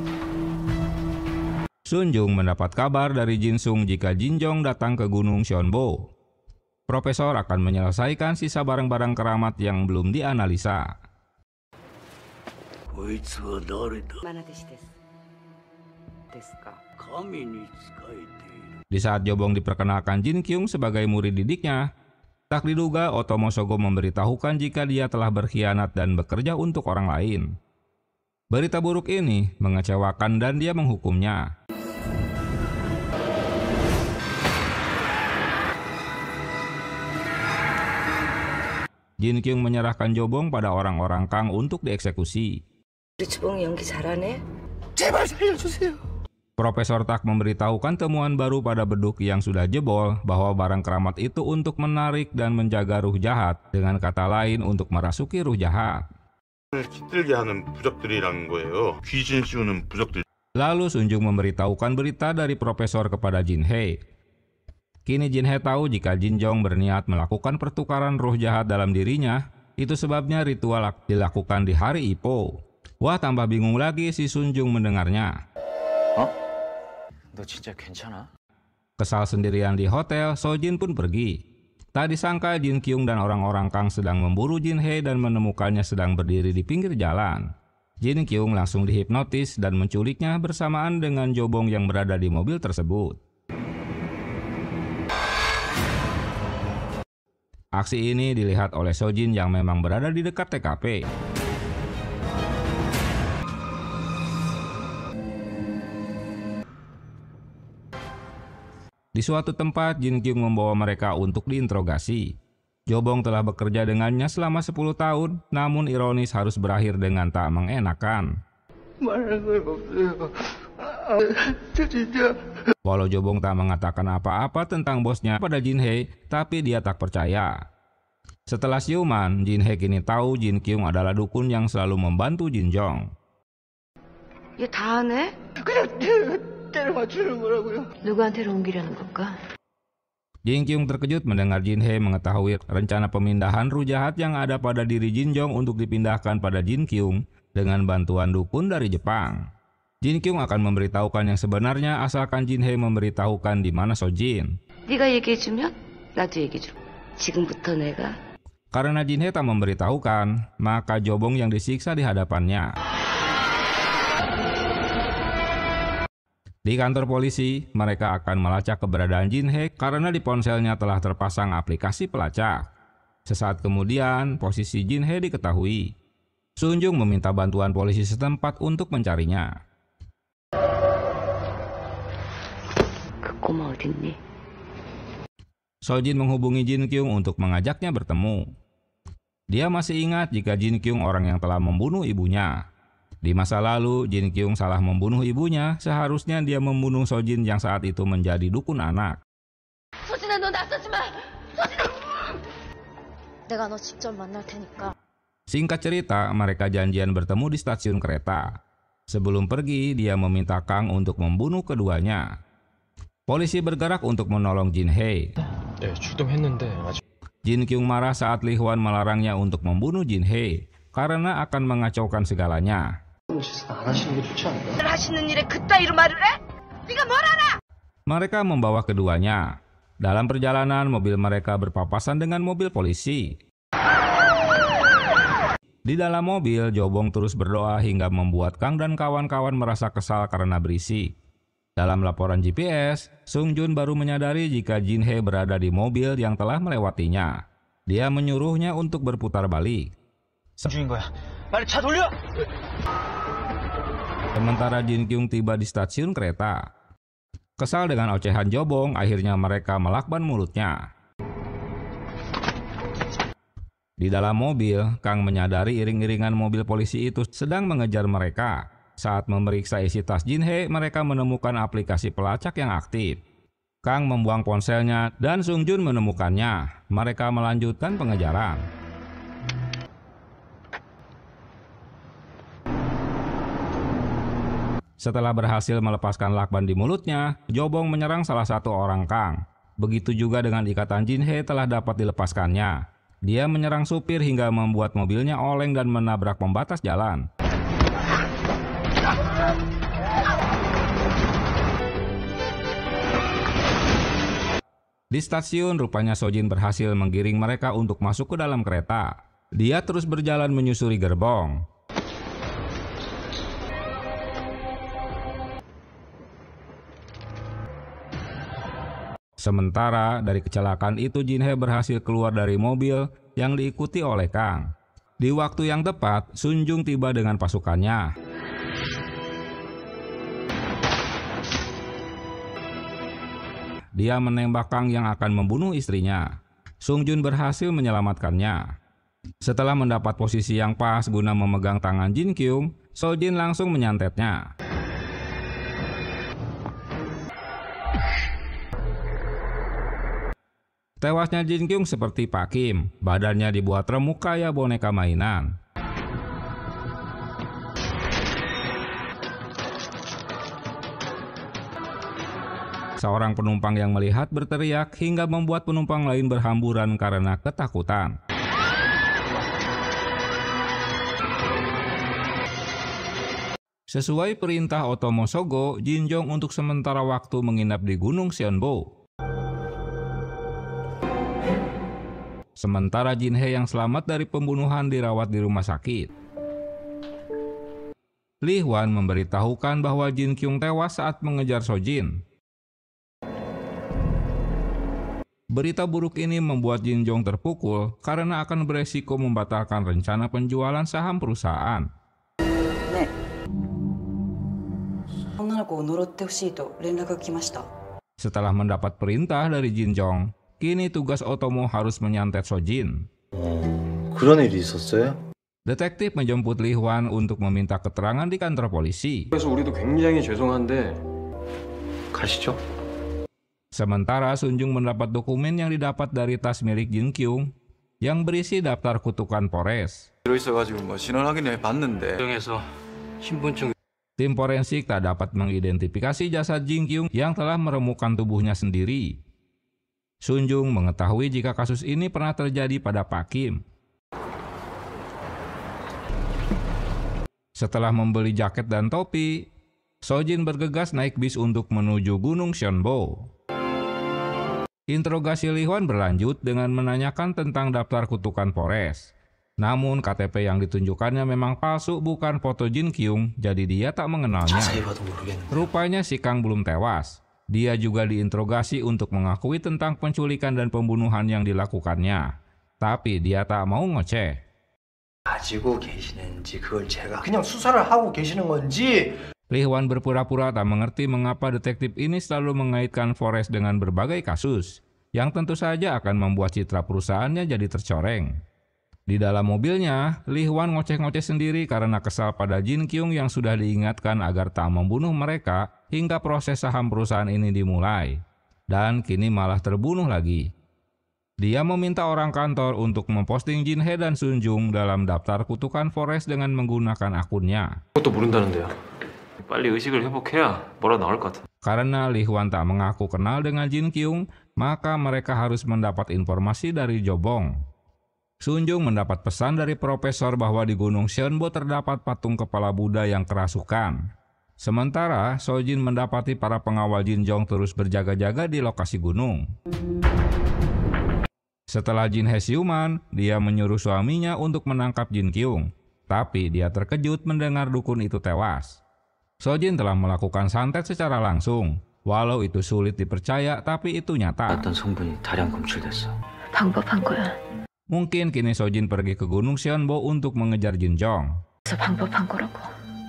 Sunjung mendapat kabar dari Jinsung jika Jinjong datang ke Gunung Seonbo. Profesor akan menyelesaikan sisa barang-barang keramat yang belum dianalisa. Di saat Jobong diperkenalkan Jin Kyung sebagai murid didiknya, tak diduga Otomo Sogo memberitahukan jika dia telah berkhianat dan bekerja untuk orang lain. Berita buruk ini mengecewakan dan dia menghukumnya. Jin Kyung menyerahkan Jobong pada orang-orang Kang untuk dieksekusi. Profesor Tak memberitahukan temuan baru pada beduk yang sudah jebol bahwa barang keramat itu untuk menarik dan menjaga ruh jahat, dengan kata lain untuk merasuki ruh jahat. Lalu Sunjung memberitahukan berita dari profesor kepada Jin-hee. Kini Jin-hee tahu jika Jinjong berniat melakukan pertukaran ruh jahat dalam dirinya, itu sebabnya ritual dilakukan di hari Ipo. Wah, tambah bingung lagi si Sunjung mendengarnya. 너 진짜 괜찮아? Kesal sendirian di hotel, Sojin pun pergi. Tak disangka Jin Kyung dan orang-orang Kang sedang memburu Jin-hee dan menemukannya sedang berdiri di pinggir jalan. Jin Kyung langsung dihipnotis dan menculiknya bersamaan dengan Jobong yang berada di mobil tersebut. Aksi ini dilihat oleh Sojin yang memang berada di dekat TKP. Di suatu tempat, Jin Kyung membawa mereka untuk diinterogasi. Jobong telah bekerja dengannya selama 10 tahun, namun ironis harus berakhir dengan tak mengenakan. Walau Jobong tak mengatakan apa-apa tentang bosnya pada Jin Hye, tapi dia tak percaya. Setelah siuman, Jin Hye kini tahu Jin Kyung adalah dukun yang selalu membantu Jin Jong. 얘 다 하네? 그냥 때려 맞추는 거라고요. 누구한테로 옮기려는 걸까? Jin Kyung terkejut mendengar Jin Hye mengetahui rencana pemindahan ruh jahat yang ada pada diri Jin Jong untuk dipindahkan pada Jin Kyung dengan bantuan dukun dari Jepang. Jin Kyung akan memberitahukan yang sebenarnya asalkan Jin Hye memberitahukan di mana Sojin. 네가 얘기해주면 나도 얘기해줘. 지금부터 내가. Karena Jin Hye tak memberitahukan, maka Jobong yang disiksa di hadapannya. Di kantor polisi, mereka akan melacak keberadaan Jin Hye karena di ponselnya telah terpasang aplikasi pelacak. Sesaat kemudian, posisi Jin Hye diketahui. Sun Jung meminta bantuan polisi setempat untuk mencarinya. 꼬마 어딨니? Sojin menghubungi Jin Kyung untuk mengajaknya bertemu. Dia masih ingat jika Jin Kyung orang yang telah membunuh ibunya. Di masa lalu, Jin Kyung salah membunuh ibunya, seharusnya dia membunuh Sojin yang saat itu menjadi dukun anak. 소진아, 너 나서지 마! 소진아! 내가 너 직접 만날 테니까. Singkat cerita, mereka janjian bertemu di stasiun kereta. Sebelum pergi, dia meminta Kang untuk membunuh keduanya. Polisi bergerak untuk menolong Jin Hye. Jin Kyung marah saat Li Hwan melarangnya untuk membunuh Jin Hye karena akan mengacaukan segalanya. Mereka membawa keduanya. Dalam perjalanan, mobil mereka berpapasan dengan mobil polisi. Di dalam mobil, Jobong terus berdoa hingga membuat Kang dan kawan-kawan merasa kesal karena berisik. Dalam laporan GPS, Sung Jun baru menyadari jika Jin Hye berada di mobil yang telah melewatinya. Dia menyuruhnya untuk berputar balik. Sementara Jin Kyung tiba di stasiun kereta. Kesal dengan ocehan Jobong, akhirnya mereka melakban mulutnya. Di dalam mobil, Kang menyadari iring-iringan mobil polisi itu sedang mengejar mereka. Saat memeriksa isi tas Jin Hye, mereka menemukan aplikasi pelacak yang aktif. Kang membuang ponselnya dan Sung Jun menemukannya. Mereka melanjutkan pengejaran. Setelah berhasil melepaskan lakban di mulutnya, Jobong menyerang salah satu orang Kang. Begitu juga dengan ikatan Jin Hye telah dapat dilepaskannya. Dia menyerang supir hingga membuat mobilnya oleng dan menabrak pembatas jalan. Di stasiun, rupanya Sojin berhasil menggiring mereka untuk masuk ke dalam kereta. Dia terus berjalan menyusuri gerbong. Sementara dari kecelakaan itu Jin Hye berhasil keluar dari mobil yang diikuti oleh Kang. Di waktu yang tepat, Sun Jung tiba dengan pasukannya. Dia menembak Kang yang akan membunuh istrinya. Sung Jun berhasil menyelamatkannya. Setelah mendapat posisi yang pas guna memegang tangan Jin Kyung, Sojin langsung menyantetnya. Tewasnya Jin Kyung seperti Pak Kim, badannya dibuat remuk kayak boneka mainan. Seorang penumpang yang melihat berteriak hingga membuat penumpang lain berhamburan karena ketakutan. Sesuai perintah Otomo Sogo, Jin Jong untuk sementara waktu menginap di Gunung Seonbo. Sementara Jin Hye yang selamat dari pembunuhan dirawat di rumah sakit. Li Hwan memberitahukan bahwa Jin Kyung tewas saat mengejar Sojin. Berita buruk ini membuat Jin Jong terpukul karena akan beresiko membatalkan rencana penjualan saham perusahaan. Setelah mendapat perintah dari Jin Jong, kini tugas Otomo harus menyantet Sojin. 그런 일이 있었어요? Detektif menjemput Lee Hwan untuk meminta keterangan di kantor polisi. 그래서 우리도 굉장히 죄송한데 가시죠. Sementara Sunjung mendapat dokumen yang didapat dari tas milik Jin Kyung yang berisi daftar kutukan Polres. 들어있어가지고 뭐 신원 확인해 봤는데. Tim forensik tak dapat mengidentifikasi jasad Jin Kyung yang telah meremukkan tubuhnya sendiri. Sunjung mengetahui jika kasus ini pernah terjadi pada Pak Kim. Setelah membeli jaket dan topi, Sojin bergegas naik bis untuk menuju Gunung Seonbo. Interogasi Lee Hwan berlanjut dengan menanyakan tentang daftar kutukan Polres. Namun KTP yang ditunjukkannya memang palsu, bukan foto Jin Kyung, jadi dia tak mengenalnya. Rupanya si Kang belum tewas. Dia juga diinterogasi untuk mengakui tentang penculikan dan pembunuhan yang dilakukannya. Tapi dia tak mau ngoceh. 가지고 계시는지 그걸 제가 그냥 수사를 하고 계시는 건지. Lee Hwan berpura-pura tak mengerti mengapa detektif ini selalu mengaitkan Polres dengan berbagai kasus, yang tentu saja akan membuat citra perusahaannya jadi tercoreng. Di dalam mobilnya, Lee Hwan ngoceh-ngoceh sendiri karena kesal pada Jin Kyung yang sudah diingatkan agar tak membunuh mereka hingga proses saham perusahaan ini dimulai. Dan kini malah terbunuh lagi. Dia meminta orang kantor untuk memposting Jin Hye dan Sunjung dalam daftar kutukan Polres dengan menggunakan akunnya. 그것도 모른다는데요. 빨리 의식을 회복해야 뭐라 나올 것 같아. Karena Lee Hwan tak mengaku kenal dengan Jin Kyung, maka mereka harus mendapat informasi dari Jobong. Sunjung mendapat pesan dari profesor bahwa di Gunung Seonbo terdapat patung kepala Buddha yang kerasukan. Sementara Sojin mendapati para pengawal Jin Jong terus berjaga-jaga di lokasi gunung. Setelah Jin Hye siuman, dia menyuruh suaminya untuk menangkap Jin Kyung. Tapi dia terkejut mendengar dukun itu tewas. Sojin telah melakukan santet secara langsung. Walau itu sulit dipercaya, tapi itu nyata. 방법한 거야. Mungkin kini Sojin pergi ke Gunung Seonbo untuk mengejar Jin Jong. 방법한 거라고.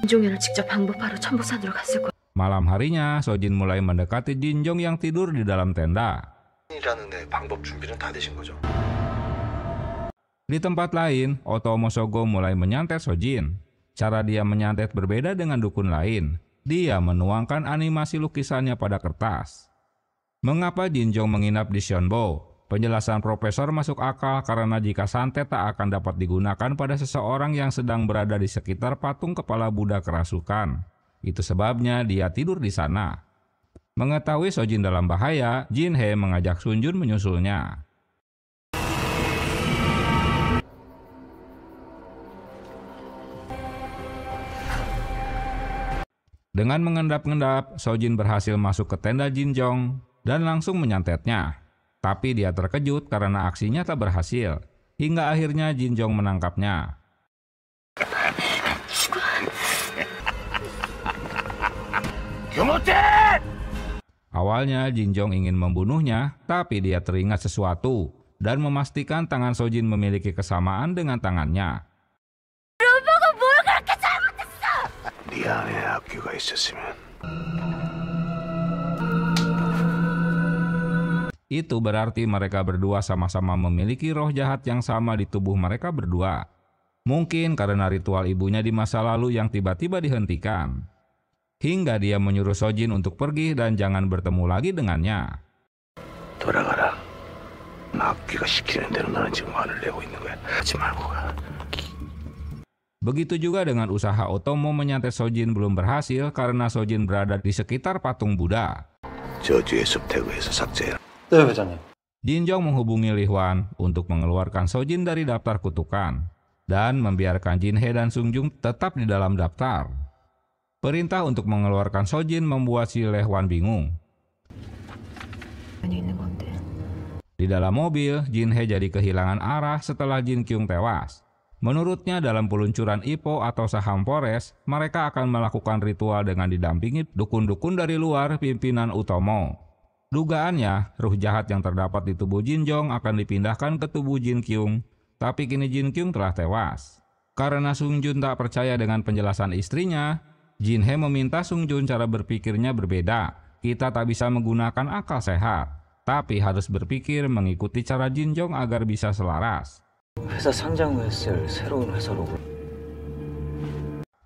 진종이를 직접 방법하러 천보산으로 갔을 거야. Malam harinya, Sojin mulai mendekati Jin Jong yang tidur di dalam tenda. Di tempat lain, Otomo Sogo mulai menyantet Sojin. Cara dia menyantet berbeda dengan dukun lain. Dia menuangkan animasi lukisannya pada kertas. Mengapa Jin Jong menginap di Seonbo? Penjelasan profesor masuk akal karena jika santet tak akan dapat digunakan pada seseorang yang sedang berada di sekitar patung kepala Buddha kerasukan. Itu sebabnya dia tidur di sana. Mengetahui Sojin dalam bahaya, Jin Hye mengajak Sunjun menyusulnya. Dengan mengendap-endap, Sojin berhasil masuk ke tenda Jin Jong dan langsung menyantetnya. Tapi dia terkejut karena aksinya tak berhasil. Hingga akhirnya Jin Jong menangkapnya. Awalnya Jin Jong ingin membunuhnya, tapi dia teringat sesuatu dan memastikan tangan Sojin memiliki kesamaan dengan tangannya. Itu berarti mereka berdua sama-sama memiliki roh jahat yang sama di tubuh mereka berdua. Mungkin karena ritual ibunya di masa lalu yang tiba-tiba dihentikan. Hingga dia menyuruh Sojin untuk pergi dan jangan bertemu lagi dengannya. Begitu juga dengan usaha Otomo menyantet Sojin belum berhasil karena Sojin berada di sekitar patung Buddha. Jin Jong menghubungi Lee Hwan untuk mengeluarkan Sojin dari daftar kutukan dan membiarkan Jin Hye dan Sunjung tetap di dalam daftar. Perintah untuk mengeluarkan Sojin membuat si Lee Hwan bingung. Di dalam mobil, Jin Hye jadi kehilangan arah setelah Jin Kyung tewas. Menurutnya dalam peluncuran IPO atau saham Polres, mereka akan melakukan ritual dengan didampingi dukun-dukun dari luar pimpinan Utomo. Dugaannya, ruh jahat yang terdapat di tubuh Jin Jong akan dipindahkan ke tubuh Jin Kyung, tapi kini Jin Kyung telah tewas. Karena Sung Jun tak percaya dengan penjelasan istrinya, Jin Hee meminta Sung Jun cara berpikirnya berbeda. Kita tak bisa menggunakan akal sehat, tapi harus berpikir mengikuti cara Jin Jong agar bisa selaras. 회사 상장했을 새로운 회사로.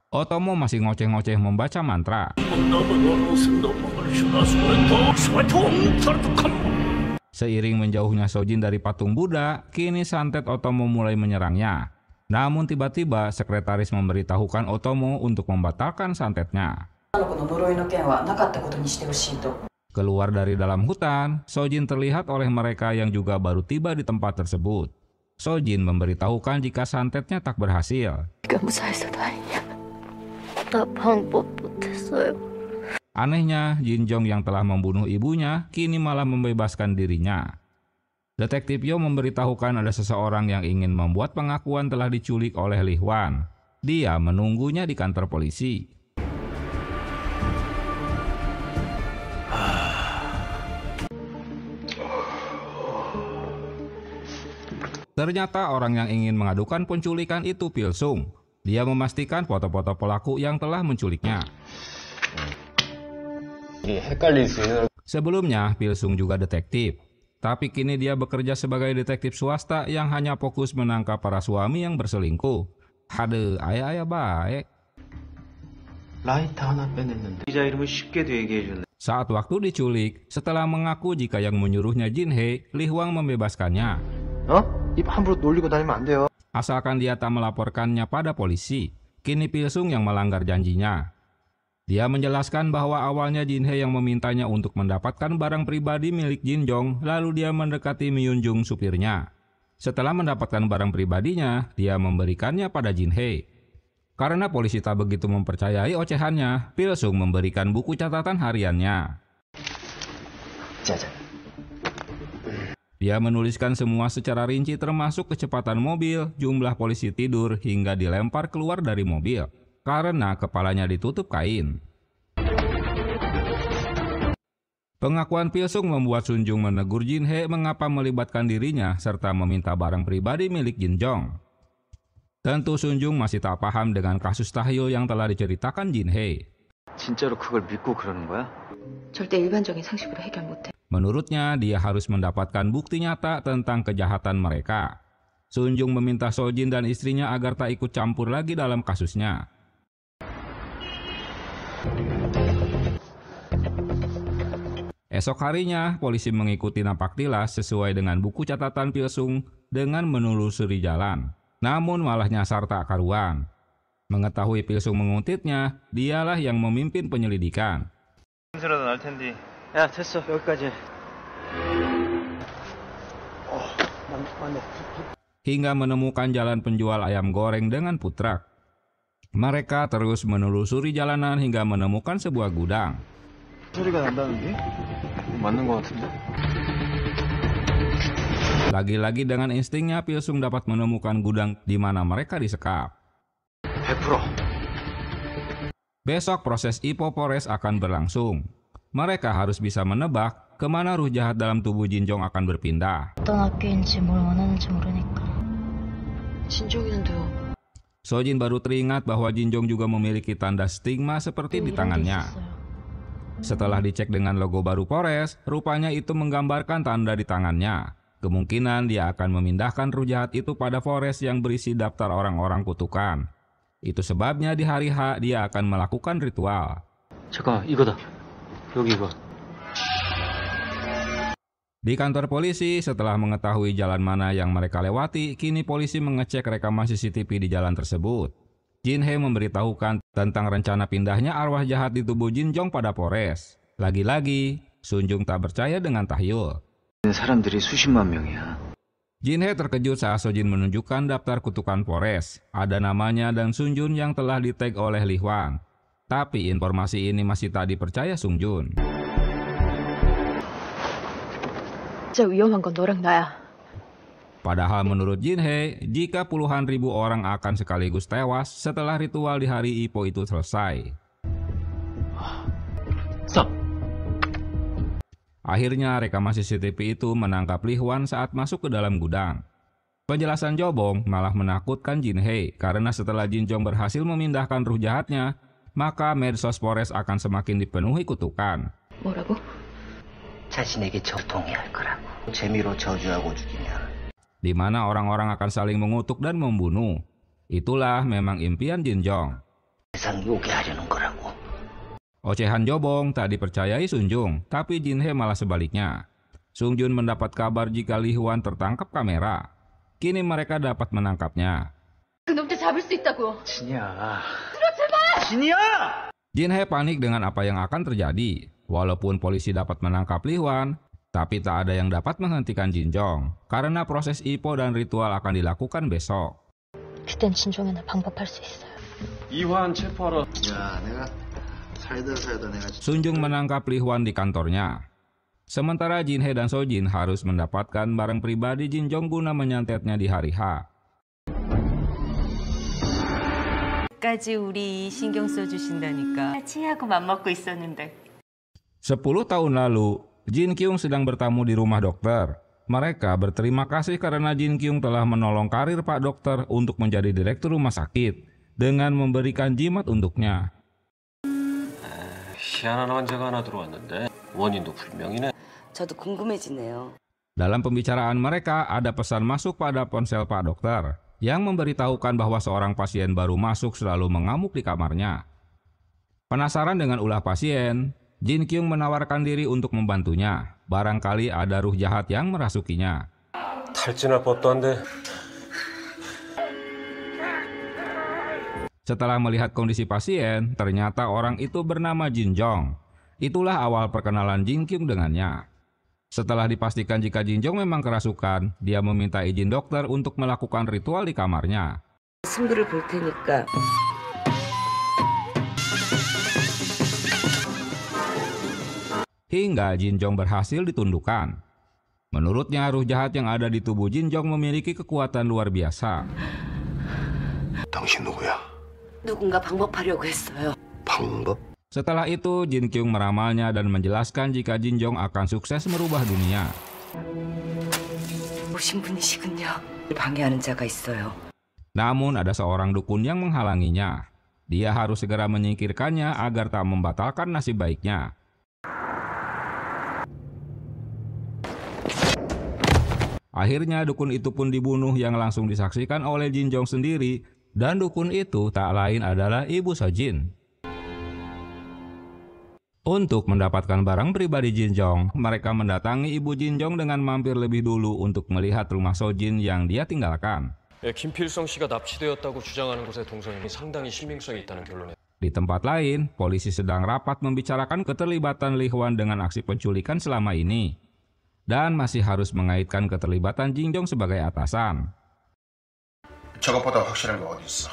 Otomo masih ngoceh-ngoceh membaca mantra. Seiring menjauhnya Sojin dari patung Buddha, kini santet Otomo mulai menyerangnya. Namun tiba-tiba sekretaris memberitahukan Otomo untuk membatalkan santetnya. Keluar dari dalam hutan, Sojin terlihat oleh mereka yang juga baru tiba di tempat tersebut. Sojin memberitahukan jika santetnya tak berhasil. Anehnya, Jin Jong yang telah membunuh ibunya kini malah membebaskan dirinya. Detektif Yo memberitahukan ada seseorang yang ingin membuat pengakuan telah diculik oleh Li Hwan. Dia menunggunya di kantor polisi. Ternyata orang yang ingin mengadukan penculikan itu Pil Sung. Dia memastikan foto-foto pelaku yang telah menculiknya. Sebelumnya, Pil Sung juga detektif. Tapi kini dia bekerja sebagai detektif swasta yang hanya fokus menangkap para suami yang berselingkuh. Haduh, ayah baik. Saat waktu diculik, setelah mengaku jika yang menyuruhnya Jin Hee, Li Hwang membebaskannya. Asalkan dia tak melaporkannya pada polisi. Kini Pil Sung yang melanggar janjinya. Dia menjelaskan bahwa awalnya Jin Hee yang memintanya untuk mendapatkan barang pribadi milik Jin Jong, lalu dia mendekati Myun Jung supirnya. Setelah mendapatkan barang pribadinya, dia memberikannya pada Jin Hee. Karena polisi tak begitu mempercayai ocehannya, Pil Sung memberikan buku catatan hariannya. Dia menuliskan semua secara rinci termasuk kecepatan mobil, jumlah polisi tidur, hingga dilempar keluar dari mobil. Karena kepalanya ditutup kain. Pengakuan Pil Sung membuat Sun Jung menegur Jin Hee mengapa melibatkan dirinya serta meminta barang pribadi milik Jin Jong. Tentu Sun Jung masih tak paham dengan kasus tahyul yang telah diceritakan Jin Hee. 진짜로 그걸 믿고 그러는 거야? 절대 일반적인 상식으로 해결 못해. Menurutnya, dia harus mendapatkan bukti nyata tentang kejahatan mereka. Sun Jung meminta Sojin dan istrinya agar tak ikut campur lagi dalam kasusnya. Esok harinya, polisi mengikuti napak tilas sesuai dengan buku catatan Pil Sung dengan menelusuri jalan. Namun malah nyasar tak karuan. Mengetahui Pil Sung mengutipnya, dialah yang memimpin penyelidikan. Hingga menemukan jalan penjual ayam goreng dengan putrak. Mereka terus menelusuri jalanan hingga menemukan sebuah gudang. Lagi-lagi dengan instingnya, Pil Sung dapat menemukan gudang di mana mereka disekap. Besok proses IPO Polres akan berlangsung. Mereka harus bisa menebak kemana ruh jahat dalam tubuh Jin Jong akan berpindah. Sojin baru teringat bahwa Jin Jong juga memiliki tanda stigma seperti di tangannya. Setelah dicek dengan logo baru Polres, rupanya itu menggambarkan tanda di tangannya. Kemungkinan dia akan memindahkan ruh jahat itu pada Polres yang berisi daftar orang-orang kutukan. Itu sebabnya di hari H dia akan melakukan ritual. Di kantor polisi, setelah mengetahui jalan mana yang mereka lewati, kini polisi mengecek rekaman CCTV di jalan tersebut. Jin Hee memberitahukan tentang rencana pindahnya arwah jahat di tubuh Jin Jong pada Polres. Lagi-lagi, Sun Jung tak percaya dengan tahyul. Jin Hee terkejut saat Sojin menunjukkan daftar kutukan Polres. Ada namanya dan Sun Jun yang telah di-tag oleh Li Hwan. Tapi informasi ini masih tak dipercaya Sung Jun. Padahal menurut Jin Hee, jika puluhan ribu orang akan sekaligus tewas setelah ritual di hari IPO itu selesai. Akhirnya rekaman CCTV itu menangkap Li Huan saat masuk ke dalam gudang. Penjelasan Jobong malah menakutkan Jin Hee karena setelah Jin Jong berhasil memindahkan ruh jahatnya, maka medsos Polres akan semakin dipenuhi kutukan. 뭐라고? 자신에게 저통해할 거라고. 재미로 저주하고 죽이면. Di mana orang-orang akan saling mengutuk dan membunuh. Itulah memang impian Jin Jong. 세상 요괴하려는 거라고. Ocehan Jobong tak dipercayai Sun Jung, tapi Jin Hee malah sebaliknya. Sung Jun mendapat kabar jika Li Huan tertangkap kamera. Kini mereka dapat menangkapnya. 그놈들 잡을 수 있다고. 진이야. 들어 제발. 진이야! Jin Hee panik dengan apa yang akan terjadi. Walaupun polisi dapat menangkap Li Huan, tapi tak ada yang dapat menghentikan Jin Jong karena proses IPO dan ritual akan dilakukan besok. 그땐 진종이나 방법할 수 있어요. 이환 체포하러. 야, 내가 살다 내가. Sun Jung menangkap Li Huan di kantornya. Sementara Jin Hee dan So Jin harus mendapatkan barang pribadi Jin Jong guna menyantetnya di hari H. 까지 우리 신경 써주신다니까 치하고 맘먹고 있었는데. 10 tahun lalu, Jin Kyung sedang bertamu di rumah dokter. Mereka berterima kasih karena Jin Kyung telah menolong karir Pak Dokter untuk menjadi direktur rumah sakit dengan memberikan jimat untuknya. 희한한 환자가 하나 들어왔는데 원인도 불명이네. 저도 궁금해지네요. Dalam pembicaraan mereka, ada pesan masuk pada ponsel Pak Dokter yang memberitahukan bahwa seorang pasien baru masuk selalu mengamuk di kamarnya. Penasaran dengan ulah pasien, Jin Kyung menawarkan diri untuk membantunya. Barangkali ada ruh jahat yang merasukinya. 탈진할 법도 한데. Setelah melihat kondisi pasien, ternyata orang itu bernama Jin Jong. Itulah awal perkenalan Jin Kyung dengannya. Setelah dipastikan jika Jin Jong memang kerasukan, dia meminta izin dokter untuk melakukan ritual di kamarnya. 승부를 볼 테니까. Hingga Jin Jong berhasil ditundukkan. Menurutnya, ruh jahat yang ada di tubuh Jin Jong memiliki kekuatan luar biasa. 당신 누구야? 누군가 방법하려고 했어요. 방법? Setelah itu, Jin Kyung meramalnya dan menjelaskan jika Jin Jong akan sukses merubah dunia. 오신 분이시군요. 방해하는 자가 있어요. Namun ada seorang dukun yang menghalanginya. Dia harus segera menyingkirkannya agar tak membatalkan nasib baiknya. Akhirnya dukun itu pun dibunuh yang langsung disaksikan oleh Jin Jong sendiri, dan dukun itu tak lain adalah Ibu So Jin. Untuk mendapatkan barang pribadi Jin Jong, mereka mendatangi Ibu Jin Jong dengan mampir lebih dulu untuk melihat rumah So Jin yang dia tinggalkan. 김필성 씨가 납치되었다고 주장하는 곳의 동선이 상당히 신빙성이 있다는 결론에. Di tempat lain, polisi sedang rapat membicarakan keterlibatan Li Huan dengan aksi penculikan selama ini. Dan masih harus mengaitkan keterlibatan Jin Jong sebagai atasan. 저것보다 확실한 게 어디 있어?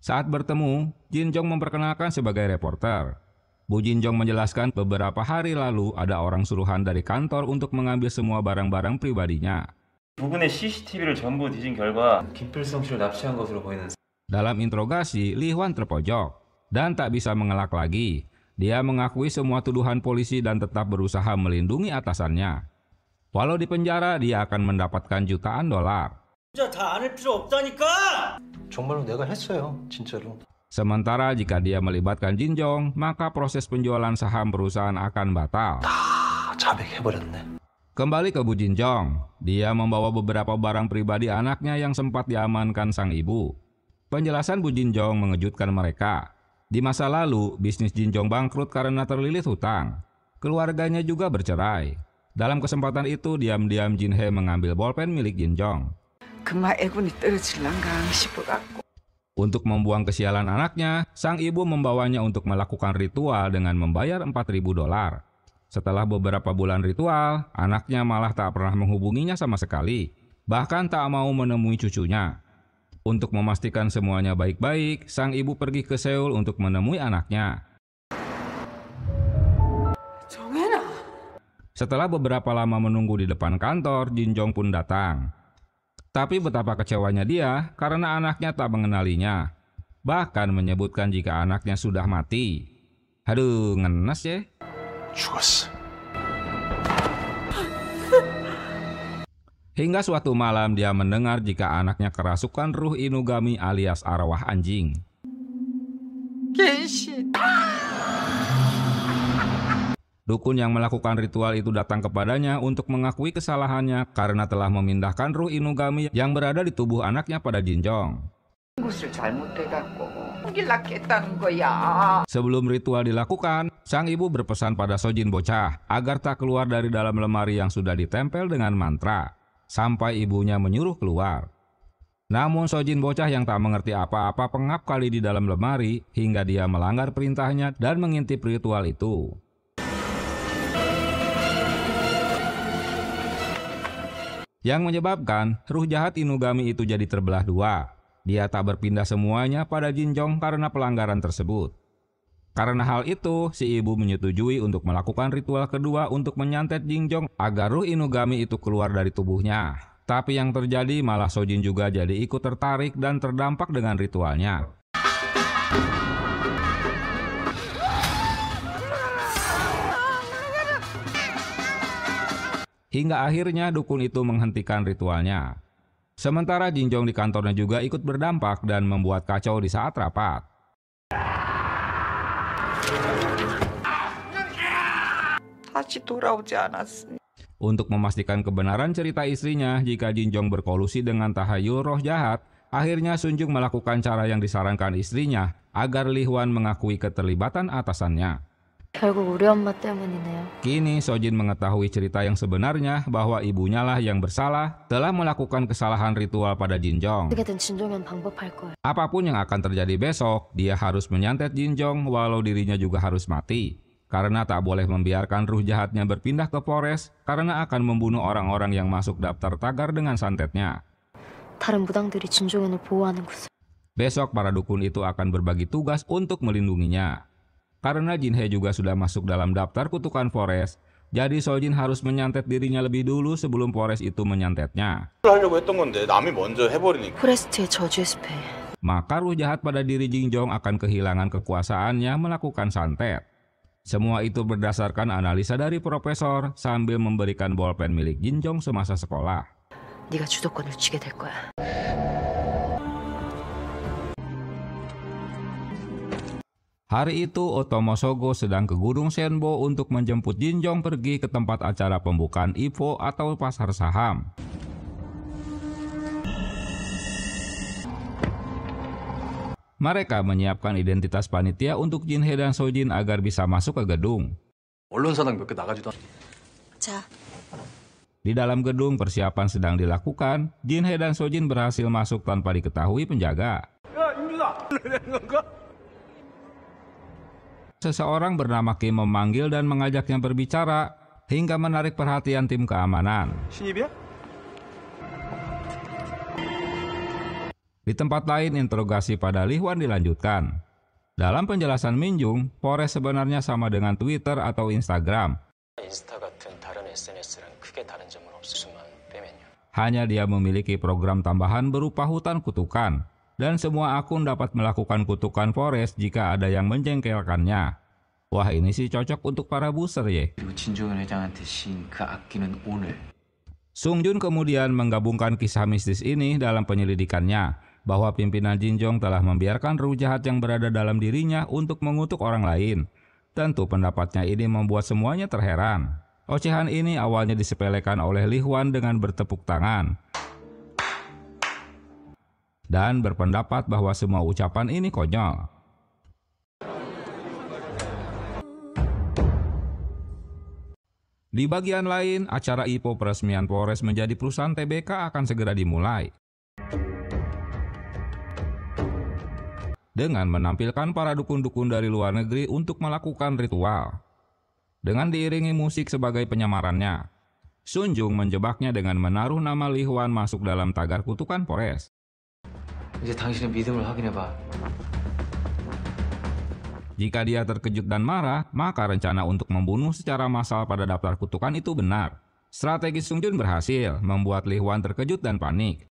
Saat bertemu, Jin Jong memperkenalkan sebagai reporter. Bu Jin Jong menjelaskan beberapa hari lalu ada orang suruhan dari kantor untuk mengambil semua barang-barang pribadinya. 부근의 CCTV를 전부 뒤진 결과 김필성 씨를 납치한 것으로 보이는. Dalam interogasi, Li Huan terpojok dan tak bisa mengelak lagi. Dia mengakui semua tuduhan polisi dan tetap berusaha melindungi atasannya. Walau di penjara, dia akan mendapatkan jutaan dolar. 진짜 다 안 할 필요 없다니까! 정말로 내가 했어요, 진짜로. Sementara jika dia melibatkan Jin Jong, maka proses penjualan saham perusahaan akan batal. 다 자백해버렸네. Kembali ke Bu Jin Jong, dia membawa beberapa barang pribadi anaknya yang sempat diamankan sang ibu. Penjelasan Bu Jin Jong mengejutkan mereka. Di masa lalu, bisnis Jin Jong bangkrut karena terlilit hutang. Keluarganya juga bercerai. Dalam kesempatan itu, diam-diam Jin Hee mengambil bolpen milik Jin Jong. Untuk membuang kesialan anaknya, sang ibu membawanya untuk melakukan ritual dengan membayar 4.000 dolar. Setelah beberapa bulan ritual, anaknya malah tak pernah menghubunginya sama sekali. Bahkan tak mau menemui cucunya. Untuk memastikan semuanya baik-baik, sang ibu pergi ke Seoul untuk menemui anaknya. Setelah beberapa lama menunggu di depan kantor, Jin Jong pun datang. Tapi betapa kecewanya dia karena anaknya tak mengenalinya. Bahkan menyebutkan jika anaknya sudah mati. Aduh, ngenes ya. 죽었어. Hingga suatu malam dia mendengar jika anaknya kerasukan ruh Inugami alias arwah anjing. Genshin. Dukun yang melakukan ritual itu datang kepadanya untuk mengakui kesalahannya karena telah memindahkan ruh Inugami yang berada di tubuh anaknya pada Jinjong. Sebelum ritual dilakukan, sang ibu berpesan pada Sojin bocah agar tak keluar dari dalam lemari yang sudah ditempel dengan mantra, sampai ibunya menyuruh keluar. Namun Sojin bocah yang tak mengerti apa-apa pengap kali di dalam lemari hingga dia melanggar perintahnya dan mengintip ritual itu. Yang menyebabkan ruh jahat Inugami itu jadi terbelah dua. Dia tak berpindah semuanya pada Jinjong karena pelanggaran tersebut. Karena hal itu, si ibu menyetujui untuk melakukan ritual kedua untuk menyantet Jinjong agar ruh Inugami itu keluar dari tubuhnya. Tapi yang terjadi malah Sojin juga jadi ikut tertarik dan terdampak dengan ritualnya. Hingga akhirnya dukun itu menghentikan ritualnya. Sementara Jinjong di kantornya juga ikut berdampak dan membuat kacau di saat rapat. Untuk memastikan kebenaran cerita istrinya jika Jinjong berkolusi dengan tahayul roh jahat, akhirnya Sunjung melakukan cara yang disarankan istrinya agar Li Hwan mengakui keterlibatan atasannya. 결국 우리 엄마 때문이네요. Kini Sojin mengetahui cerita yang sebenarnya bahwa ibunya lah yang bersalah telah melakukan kesalahan ritual pada Jinjong. 어떻게든 진종현 방법할 거예요. Apapun yang akan terjadi besok, dia harus menyantet Jinjong walau dirinya juga harus mati. Karena tak boleh membiarkan ruh jahatnya berpindah ke Forest karena akan membunuh orang-orang yang masuk daftar tagar dengan santetnya. 다른 무당들이 진종현을 보호하는 구슬. Besok para dukun itu akan berbagi tugas untuk melindunginya. Karena Jinhe juga sudah masuk dalam daftar kutukan Forest, jadi Sojin harus menyantet dirinya lebih dulu sebelum Forest itu menyantetnya. 포레스트의 저주의 숲에. Maka ruh jahat pada diri Jinjong akan kehilangan kekuasaannya melakukan santet. Semua itu berdasarkan analisa dari profesor sambil memberikan bolpen milik Jinjong semasa sekolah. 네가 주도권을 쥐게 될 거야. Hari itu Otomo Sogo sedang ke Gunung Senbo untuk menjemput Jinjong pergi ke tempat acara pembukaan IPO atau pasar saham. Mereka menyiapkan identitas panitia untuk Jinhe dan Sojin agar bisa masuk ke gedung. Di dalam gedung persiapan sedang dilakukan, Jinhe dan Sojin berhasil masuk tanpa diketahui penjaga. Seseorang bernama Kim memanggil dan mengajaknya berbicara hingga menarik perhatian tim keamanan. Di tempat lain, interogasi pada Li Hwan dilanjutkan. Dalam penjelasan Minjung, Forest sebenarnya sama dengan Twitter atau Instagram. Hanya dia memiliki program tambahan berupa hutan kutukan. Dan semua akun dapat melakukan kutukan Forest jika ada yang menjengkelkannya. Wah, ini sih cocok untuk para booster ya. Sung Jun kemudian menggabungkan kisah mistis ini dalam penyelidikannya, bahwa pimpinan Jinjong telah membiarkan ruh jahat yang berada dalam dirinya untuk mengutuk orang lain. Tentu pendapatnya ini membuat semuanya terheran. Ocehan ini awalnya disepelekan oleh Li Hwan dengan bertepuk tangan. Dan berpendapat bahwa semua ucapan ini konyol. Di bagian lain, acara IPO peresmian Forest menjadi perusahaan TBK akan segera dimulai. Dengan menampilkan para dukun-dukun dari luar negeri untuk melakukan ritual. Dengan diiringi musik sebagai penyamarannya, Sunjung menjebaknya dengan menaruh nama Li Hwan masuk dalam tagar kutukan Forest. Jika dia terkejut dan marah, maka rencana untuk membunuh secara massal pada daftar kutukan itu benar. Strategi Sung Jun berhasil, membuat Li Hwan terkejut dan panik.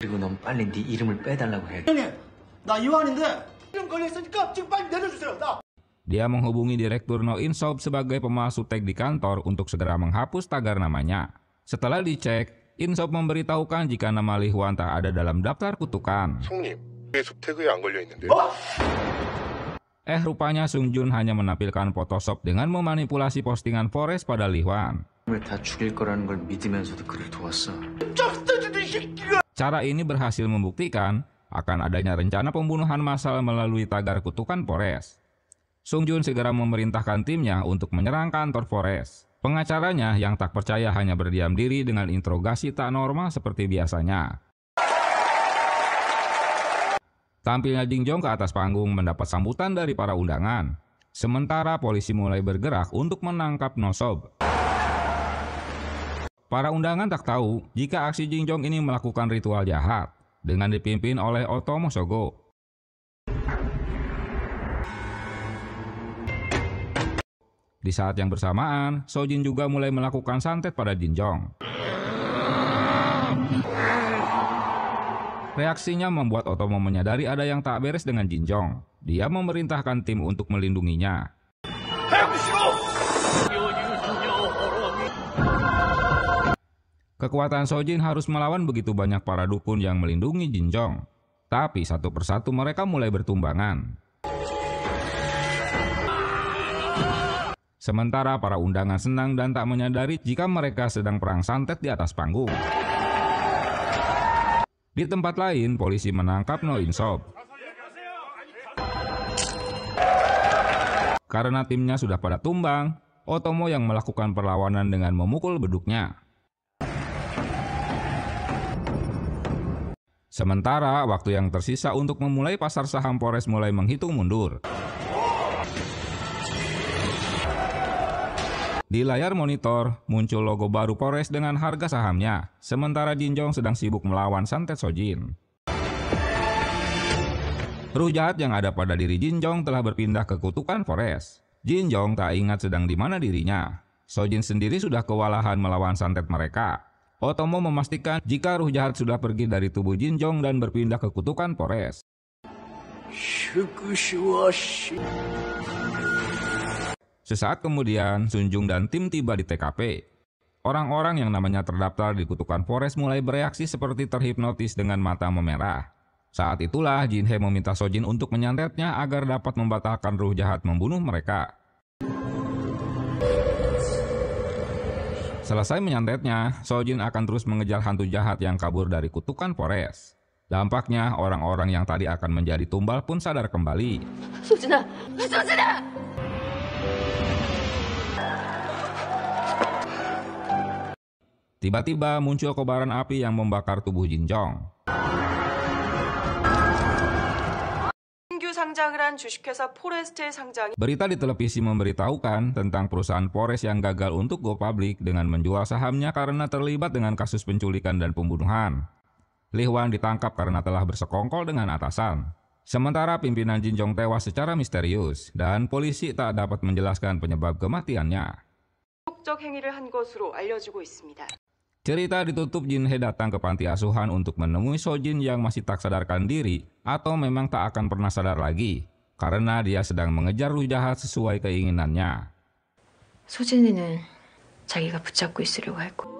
Dia menghubungi Direktur No Insob sebagai pemalsu tag di kantor untuk segera menghapus tagar namanya. Setelah dicek, Insop memberitahukan jika nama Li Hwan tak ada dalam daftar kutukan. 송님, 왜 섭태그에 안 걸려 있는데? Rupanya Sung Jun hanya menampilkan Photoshop dengan memanipulasi postingan Forrest pada Li Hwan. 다 죽일 거라는 걸 믿으면서도 그를 도왔어. Cara ini berhasil membuktikan akan adanya rencana pembunuhan massal melalui tagar kutukan Forrest. Sung Jun segera memerintahkan timnya untuk menyerang kantor Forrest. Pengacaranya yang tak percaya hanya berdiam diri dengan interogasi tak normal seperti biasanya. Tampilnya Jin Jong ke atas panggung mendapat sambutan dari para undangan. Sementara polisi mulai bergerak untuk menangkap No Sob. Para undangan tak tahu jika aksi Jin Jong ini melakukan ritual jahat dengan dipimpin oleh Otomo Sogo. Di saat yang bersamaan, Sojin juga mulai melakukan santet pada Jin Jong. Reaksinya membuat Otomo menyadari ada yang tak beres dengan Jin Jong. Dia memerintahkan tim untuk melindunginya. Kekuatan Sojin harus melawan begitu banyak para dukun yang melindungi Jin Jong. Tapi satu persatu mereka mulai bertumbangan. Sementara para undangan senang dan tak menyadari jika mereka sedang perang santet di atas panggung. Di tempat lain, polisi menangkap No Insop. Karena timnya sudah pada tumbang, Otomo yang melakukan perlawanan dengan memukul beduknya. Sementara waktu yang tersisa untuk memulai pasar saham Forrest mulai menghitung mundur. Di layar monitor, muncul logo baru Forrest dengan harga sahamnya, sementara Jin Jong sedang sibuk melawan santet Sojin. Ruh jahat yang ada pada diri Jin Jong telah berpindah ke kutukan Forrest. Jin Jong tak ingat sedang di mana dirinya. Sojin sendiri sudah kewalahan melawan santet mereka. Otomo memastikan jika ruh jahat sudah pergi dari tubuh Jin Jong dan berpindah ke kutukan Forrest. Sesaat kemudian, Sun Jung dan tim tiba di TKP. Orang-orang yang namanya terdaftar di kutukan Forrest mulai bereaksi seperti terhipnotis dengan mata memerah. Saat itulah Jin He meminta Sojin untuk menyantetnya agar dapat membatalkan ruh jahat membunuh mereka. Selesai menyantetnya, Sojin akan terus mengejar hantu jahat yang kabur dari kutukan Forrest. Dampaknya, orang-orang yang tadi akan menjadi tumbal pun sadar kembali. 소진아! 소진아! Tiba-tiba muncul kobaran api yang membakar tubuh Jin Jong. Berita di televisi memberitahukan tentang perusahaan Forrest yang gagal untuk go public dengan menjual sahamnya karena terlibat dengan kasus penculikan dan pembunuhan. Li Hwan ditangkap karena telah bersekongkol dengan atasan. Sementara pimpinan Jin Jong tewas secara misterius dan polisi tak dapat menjelaskan penyebab kematiannya. Cerita ditutup Jin He datang ke panti asuhan untuk menemui Sojin yang masih tak sadarkan diri atau memang tak akan pernah sadar lagi karena dia sedang mengejar ruh jahat sesuai keinginannya. 소진이는 자기가 붙잡고 있으려고 할 거야.